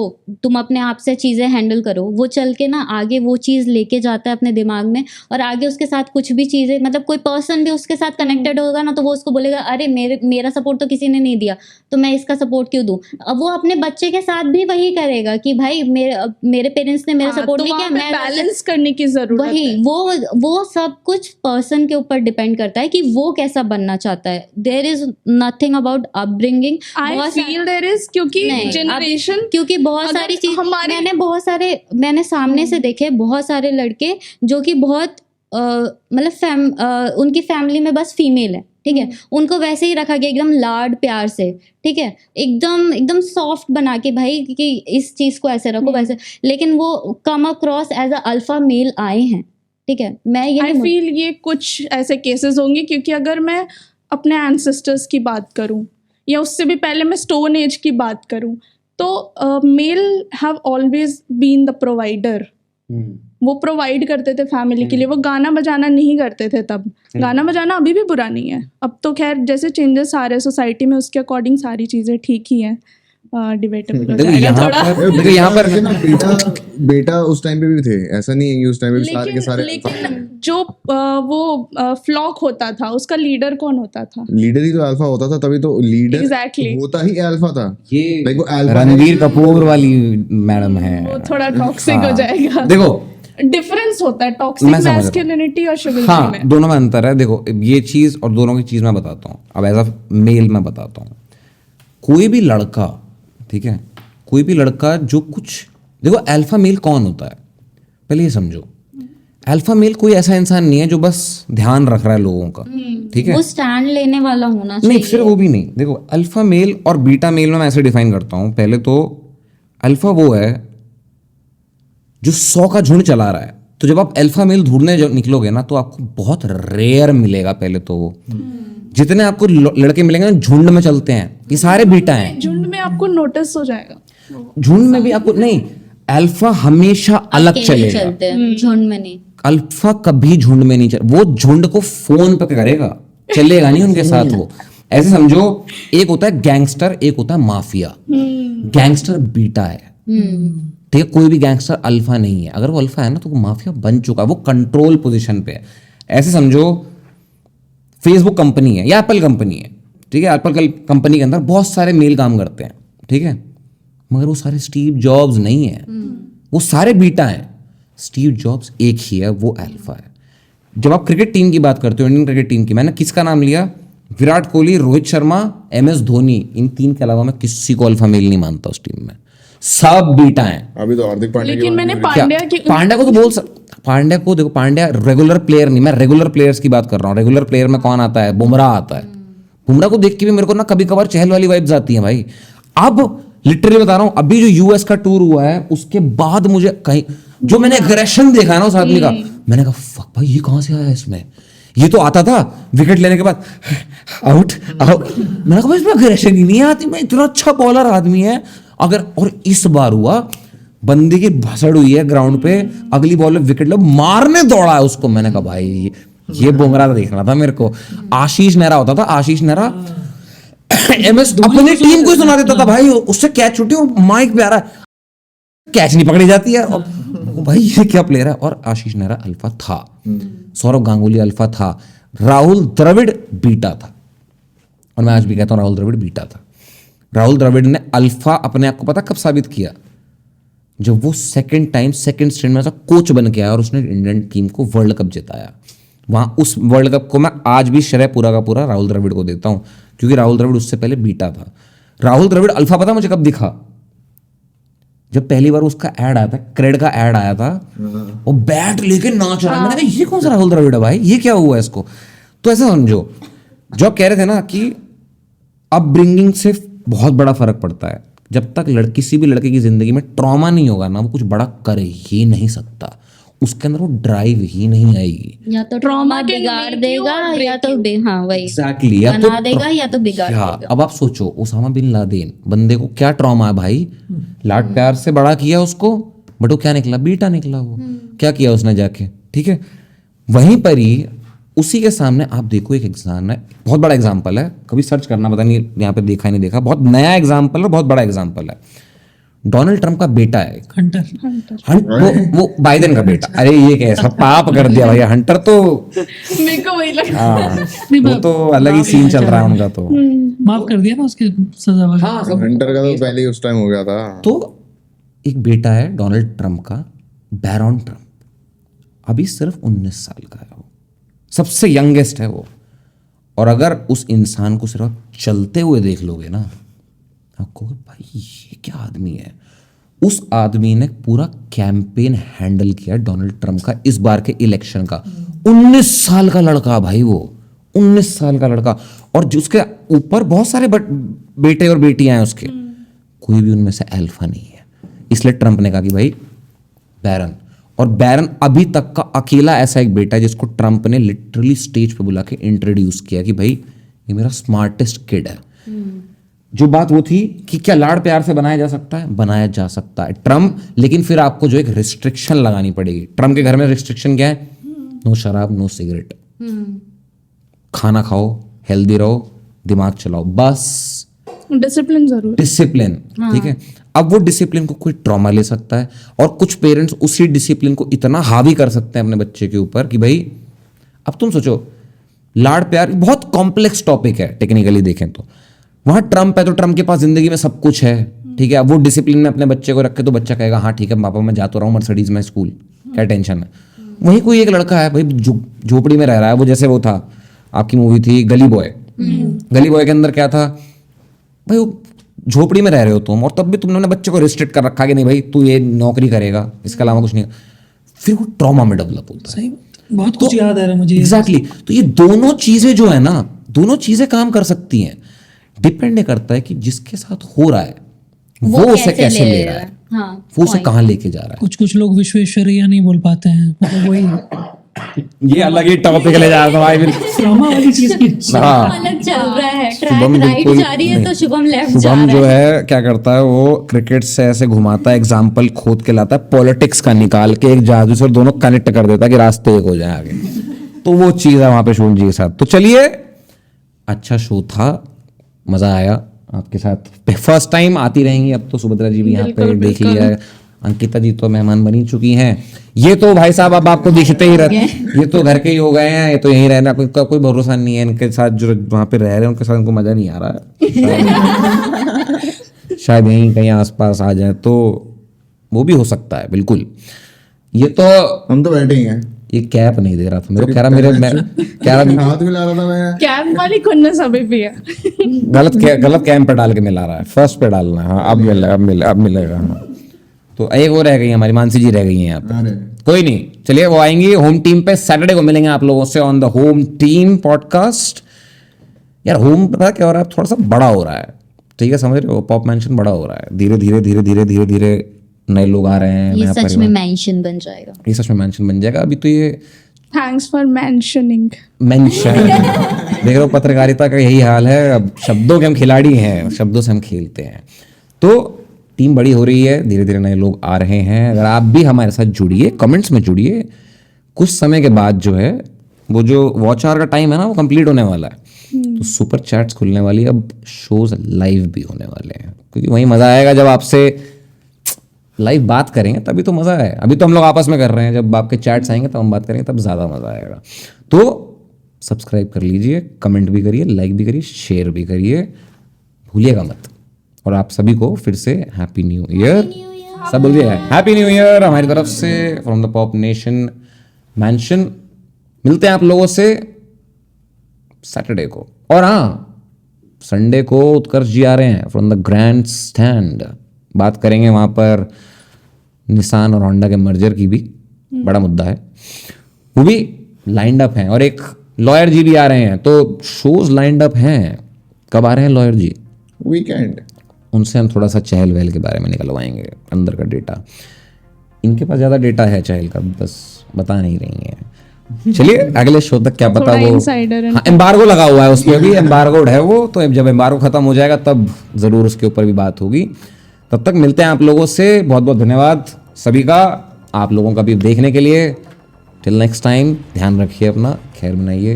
तुम अपने आप से चीज़ें हैंडल करो, वो चल के ना आगे वो चीज़ लेके जाता है अपने दिमाग में और आगे उसके साथ कुछ भी चीज़ें मतलब कोई पर्सन भी उसके साथ कनेक्टेड होगा ना तो वो उसको बोलेगा अरे मेरा सपोर्ट तो किसी ने नहीं दिया तो मैं इसका सपोर्ट क्यों दूँ। अब वो अपने बच्चे के साथ भी वही करेगा कि भाई मेरे पेरेंट्स ने मेरा सपोर्ट नहीं किया, मैं बैलेंस करने की जरूरत वही है। वो सब कुछ पर्सन के ऊपर डिपेंड करता है कि वो कैसा बनना चाहता है। There is nothing about upbringing. I feel there is क्योंकि जनरेशन क्योंकि बहुत सारी चीज मैंने सामने से देखे बहुत सारे लड़के जो कि बहुत मतलब उनकी फैमिली में बस फीमेल है, ठीक है, उनको वैसे ही रखा गया एकदम लाड प्यार से, ठीक है, एकदम सॉफ्ट बना के भाई कि इस चीज को ऐसे रखो वैसे, लेकिन वो come across as a alpha male आए हैं, ठीक है। मैं ये आई फील ये कुछ ऐसे केसेस होंगे क्योंकि अगर मैं अपने एंसेस्टर्स की बात करूं या उससे भी पहले मैं स्टोन एज की बात करूं तो male have always been the provider. वो प्रोवाइड करते थे फैमिली के लिए, वो गाना बजाना नहीं करते थे तब। गाना बजाना अभी भी बुरा नहीं है, अब तो खैर जैसे चेंजेस आ रहे हैं सोसाइटी में उसके अकॉर्डिंग सारी चीज़ें ठीक ही हैं। डिबेटेबल हो जाएगा थोड़ा। यहाँ पर बेटा उस टाइम पे भी थे, ऐसा नहीं है कि उस टाइम पे भी सारे के सारे। लेकिन जो वो फ्लॉक होता था उसका लीडर कौन होता था? लीडर ही तो अल्फा होता था, तभी तो लीडर Exactly. होता ही अल्फा था। ये Like वो अल्फा रणवीर कपूर वाली मैडम है, वो थोड़ा टॉक्सिक हो जाएगा। देखो डिफरेंस होता है टॉक्सिक मैस्कुलिनिटी और शिविल्री हाँ, में। दोनों में अंतर है। देखो ये चीज और दोनों की चीज मैं बताता हूँ। अब एज अ मेल मैं बताता हूँ, कोई भी लड़का, ठीक है, कोई भी लड़का जो कुछ, देखो अल्फा मेल कौन होता है पहले ये समझो। अल्फा मेल कोई ऐसा इंसान नहीं है जो बस ध्यान रख रहा है लोगों का, ठीक है, वो स्टैंड लेने वाला होना चाहिए। नहीं फिर वो भी नहीं। देखो अल्फा मेल और बीटा मेल में मैं ऐसे डिफाइन करता हूँ। पहले तो अल्फा वो है जो 100 का झुंड चला रहा है, तो जब आप अल्फा मेल ढूंढने निकलोगे ना तो आपको बहुत रेयर मिलेगा। पहले तो वो जितने आपको लड़के मिलेंगे ना झुंड में चलते हैं, ये सारे बीटा हैं। झुंड में आपको नोटिस हो जाएगा, झुंड में भी आपको नहीं, अल्फा हमेशा अलग अकेले चलेगा। चलते हैं, झुंड में नहीं। अल्फा कभी झुंड में नहीं वो झुंड को फोन पे करेगा, चलेगा नहीं उनके साथ वो। ऐसे समझो, एक होता है गैंगस्टर, एक होता है माफिया। गैंगस्टर बीटा है, ठीक है, कोई भी गैंगस्टर अल्फा नहीं है। अगर वो अल्फा है ना तो वो माफिया बन चुका है, वो कंट्रोल पोजीशन पे है। ऐसे समझो फेसबुक कंपनी है या एप्पल कंपनी है, ठीक है, एप्पल कंपनी के अंदर बहुत सारे मेल काम करते हैं, ठीक है, मगर वो सारे स्टीव जॉब्स नहीं है, वो सारे बीटा हैं। स्टीव जॉब्स एक ही है, वो अल्फा है। जब आप क्रिकेट टीम की बात करते हो, इंडियन क्रिकेट टीम की, मैंने किसका नाम लिया? विराट कोहली, रोहित शर्मा, MS धोनी, इन तीन के अलावा मैं किसी को अल्फा मेल नहीं मानता उस टीम में, सब बीटा हैं। अभी तो हार्दिक पांड्या लेकिन मैंने क्या? पांड्या की पांड्या को तो बोल पांड्या को देखो, पांड्या रेगुलर प्लेयर नहीं, मैं रेगुलर प्लेयर्स की बात कर रहा हूँ। रेगुलर प्लेयर में कौन आता है? बुमराह आता है। बुमराह को देख के भी मेरे को ना कभी कभार चहल वाली वाइब्स आती हैं भाई। अब लिटरली बता रहा हूँ, अभी जो US का टूर हुआ है उसके बाद मुझे कहीं जो मैंने एग्रेशन देखा है ना उस आदमी का, मैंने कहा फक भाई ये कहां से आया इसमें? ये तो आता था विकेट लेने के बाद आउट आउट, मैंने कहा इसमें एग्रेशन ही नहीं आती, मैं इतना अच्छा बॉलर आदमी है अगर। और इस बार हुआ बंदे की भसड़ हुई है ग्राउंड पे, अगली बॉल में विकेट लो, मारने दौड़ा है उसको। मैंने कहा भाई ये बुमराह देखना था मेरे को। आशीष नेहरा होता था, आशीष नेहरा MS अपनी टीम को ही सुना देता था भाई, उससे कैच छूटी और माइक पे आ रहा है, कैच नहीं पकड़ी जाती है, और भाई ये क्या प्लेयर है। और आशीष नेहरा अल्फा था, सौरव गांगुली अल्फा था, राहुल द्रविड़ बीटा था, और मैं आज भी कहता हूं राहुल द्रविड़ बीटा था। राहुल द्रविड़ ने अल्फा अपने आप को पता कब साबित किया? जब वो सेकंड स्ट्रेंड में कोच बन के आया और उसने इंडियन टीम को वर्ल्ड कप जिताया। वहां उस वर्ल्ड कप को मैं आज भी श्रेय पूरा का पूरा राहुल द्रविड़ को देता हूं, क्योंकि राहुल द्रविड़ उससे पहले बीटा था। राहुल द्रविड़ अल्फा पता मुझे कब दिखा? जब पहली बार उसका ऐड आया था, क्रेड का ऐड आया था, वो बैट लेके नाच रहा है। मैंने कहा ये कौन सा राहुल द्रविड़ है भाई, ये क्या हुआ इसको? तो ऐसा समझो, जो आप कह रहे थे ना कि अपब्रिंगिंग से बहुत बड़ा फर्क पड़ता है। जब तक किसी भी लड़के की जिंदगी में ट्रॉमा नहीं होगा ना, वो कुछ बड़ा कर ही नहीं सकता, उसके अंदर वो ड्राइव ही नहीं आएगी। या तो ट्रॉमा बिगाड़ देगा या तो हाँ वही एग्जैक्टली, या तो बना देगा या तो बिगाड़ देगा। अब आप सोचो, उसामा बिन लादेन बंदे को क्या ट्रॉमा है भाई, लाड प्यार से बड़ा किया उसको, बट वो क्या निकला? बीटा निकला। वो क्या किया उसने जाके, ठीक है। वहीं पर ही उसी के सामने आप देखो एक एग्जाम है, बहुत बड़ा एग्जाम्पल है, कभी सर्च करना, पता नहीं यहाँ पे देखा नहीं देखा, बहुत नया एग्जाम्पल है, बहुत बड़ा एग्जाम्पल है। डोनाल्ड ट्रम्प का बेटा है हंटर, वो बाइडेन का बेटा। अरे ये कैसा पाप कर दिया भाई, हंटर तो मेरे को वही लगा। हाँ, वो तो अलग ही सीन चल रहा है उनका, तो माफ कर दिया ना उसकी सजा वगैरह। हंटर का तो पहले ही उस टाइम हो गया था। तो एक बेटा है डोनाल्ड ट्रम्प का, बैरॉन ट्रम्प, अभी सिर्फ 19 साल का है, वो सबसे यंगेस्ट है वो। और अगर उस इंसान को सिर्फ आप चलते हुए देख लोगे ना, आपको भाई ये क्या आदमी है। उस आदमी ने पूरा कैंपेन हैंडल किया डोनाल्ड ट्रम्प का इस बार के इलेक्शन का। 19 साल का लड़का भाई, वो 19 साल का लड़का, और जिसके ऊपर बहुत सारे बेटे और बेटियां हैं उसके, कोई भी उनमें से अल्फा नहीं है। इसलिए ट्रम्प ने कहा कि भाई बैरन, और बैरन अभी तक का अकेला ऐसा एक बेटा है जिसको ट्रम्प ने लिटरली स्टेज पे बुला के इंट्रोड्यूस किया कि भाई ये मेरा स्मार्टेस्ट किड है। जो बात वो थी कि क्या लाड़ प्यार से बनाया जा सकता है? बनाया जा सकता है ट्रम्प, लेकिन फिर आपको जो एक रिस्ट्रिक्शन लगानी पड़ेगी। ट्रम्प के घर में रिस्ट्रिक्शन क्या है? नो शराब, नो सिगरेट, खाना खाओ, हेल्दी रहो, दिमाग चलाओ, बस डिसिप्लिन जरूर, डिसिप्लिन, ठीक है। अब वो डिसिप्लिन को कोई ट्रॉमा ले सकता है, और कुछ पेरेंट्स उसी डिसिप्लिन को इतना हावी कर सकते हैं अपने बच्चे के ऊपर कि भाई, अब तुम सोचो, लाड़ प्यार बहुत कॉम्प्लेक्स टॉपिक है टेक्निकली देखें तो। वहां ट्रम्प है तो ट्रम्प के पास जिंदगी में सब कुछ है, ठीक है। अब वो डिसिप्लिन में अपने बच्चे को रखे तो बच्चा कहेगा हाँ ठीक है पापा मैं जा तो रहा हूँ मर्सिडीज में स्कूल, क्या टेंशन है। वहीं कोई एक लड़का है भाई झोपड़ी में रह रहा है, वो जैसे वो था, आपकी मूवी थी गली बॉय, गली बॉय के अंदर क्या था भाई, वो झोपड़ी में रह रहे हो तुम, और तब भी तुमने अपने बच्चे को रिस्ट्रिक्ट कर रखा कि नहीं भाई तू ये नौकरी करेगा, इसके अलावा कुछ नहीं। फिर वो ट्रॉमा में डेवलप होता है। सही, बहुत कुछ याद आ रहा है मुझे। एग्जैक्टली, तो ये दोनों चीजें जो है ना, दोनों चीजें काम कर सकती हैं। डिपेंड करता है कि जिसके साथ हो रहा है वो उसे कैसे ले रहा है, हाँ, वो उसे कहाँ लेके जा रहा है। कुछ लोग विश्वेश्वरैया नहीं बोल पाते हैं, मतलब वही ये अलग ही टॉपिक ले जा रहा था भाई ड्रामा वाली चीज की हाँ अलग चल रहा है, शुभम ट्रैक राइट बिल्कुल जा रही है नहीं। तो शुभम लेफ्ट जा शुभम रहा जो है। है क्या करता है, वो क्रिकेट से ऐसे घुमाता है, एग्जाम्पल खोद के लाता है, पॉलिटिक्स का निकाल के एक जादू से दोनों कनेक्ट कर देता है कि रास्ते एक हो जाए आगे। तो वो चीज़ है वहाँ पे शुभम जी के साथ। तो चलिए, अच्छा शो था, मज़ा आया आपके साथ। फर्स्ट टाइम आती रहेंगी अब तो, सुभद्रा जी भी यहाँ पे देख लिया है, अंकिता जी तो मेहमान बनी चुकी हैं। ये तो भाई साहब अब आपको दिखते ही रहते, ये तो घर के ही हो गए हैं, ये तो यहीं रहना, कोई भरोसा नहीं है इनके साथ। जो वहाँ पे रह रहे हैं उनके साथ उनको मजा नहीं आ रहा है। शायद यहीं कहीं आसपास आ जाए तो वो भी हो सकता है, बिल्कुल। ये तो हम तो बैठे ही हैं। ये कैप नहीं दे रहा था मेरे को, कह रहा मेरे कह रहा हाथ मिला रहा था मैं। कैब वाली खुन्नस अभी भी है। गलत कैम पे डाल के मिला रहा है, फर्स्ट पे डालना है। हाँ अब मिलेगा हाँ। तो एक वो रह गई हमारी मानसी जी रह गई हैं यहाँ पे। अरे कोई नहीं, चलिए वो आएंगी होम टीम पे। सैटरडे को मिलेंगे आप लोगों से on the home team podcast. यार होम पता क्या हो रहा है, थोड़ा सा बड़ा हो रहा है, ठीक है, समझ रहे हो, पॉप मेंशन बड़ा हो रहा है। धीरे धीरे नए लोग आ रहे हैं। ये नया सच में परिवार। मेंशन बन जाएगा। ये सच में मेंशन बन जाएगा। अभी तो ये थैंक्स फॉर मेंशनिंग। मेंशन देख रहे हो, पत्रकारिता का यही हाल है। अब शब्दों के हम खिलाड़ी हैं, शब्दों से हम खेलते हैं। तो टीम बड़ी हो रही है, धीरे धीरे नए लोग आ रहे हैं। अगर आप भी हमारे साथ जुड़िए, कमेंट्स में जुड़िए। कुछ समय के बाद जो है वो जो वॉच आवर का टाइम है ना, वो कंप्लीट होने वाला है। तो सुपर चैट्स खुलने वाली है, अब शोज लाइव भी होने वाले हैं, क्योंकि वही मजा आएगा जब आपसे लाइव बात करेंगे, तभी तो मजा है। अभी तो हम लोग आपस में कर रहे हैं, जब आपके चैट्स आएंगे तब हम बात करेंगे, तब ज्यादा मजा आएगा। तो सब्सक्राइब कर लीजिए, कमेंट भी करिए, लाइक भी करिए, शेयर भी करिए, भूलिएगा मत। और आप सभी को फिर से हैप्पी न्यू ईयर। सब बोलिए हैप्पी न्यू ईयर हमारी तरफ से, from the pop nation mention. मिलते हैं आप लोगों से सैटरडे को। और हाँ, संडे को उत्कर्ष जी आ रहे हैं फ्रॉम द ग्रैंड स्टैंड। बात करेंगे वहाँ पर निसान और होंडा के मर्जर की भी, बड़ा मुद्दा है, वो भी लाइंड अप हैं। और एक लॉयर जी भी आ रहे हैं, तो शोज लाइंड अप हैं। कब आ रहे हैं लॉयर जी? वीकेंड। उनसे हम थोड़ा सा चहल वहल के बारे में निकलवाएंगे, अंदर का डेटा। इनके पास ज़्यादा डेटा है चहल का, बस बता नहीं रही है। चलिए अगले शो तक क्या पता, वो insider है। हाँ, एम्बार्गो लगा हुआ है उस पर भी, एम्बार्गोड है वो। तो जब एम्बार्गो खत्म हो जाएगा तब ज़रूर उसके ऊपर भी बात होगी। तब तक मिलते हैं आप लोगों से। बहुत बहुत धन्यवाद सभी का, आप लोगों का भी देखने के लिए। टिल नेक्स्ट टाइम, ध्यान रखिए अपना, खैर बनाइए।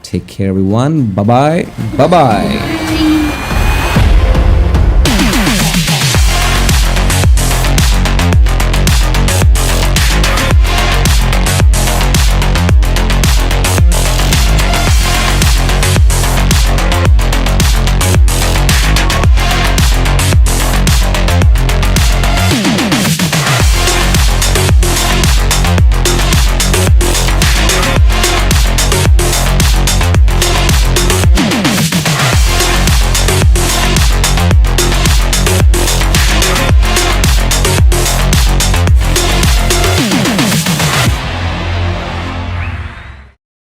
Take care everyone, bye bye bye bye.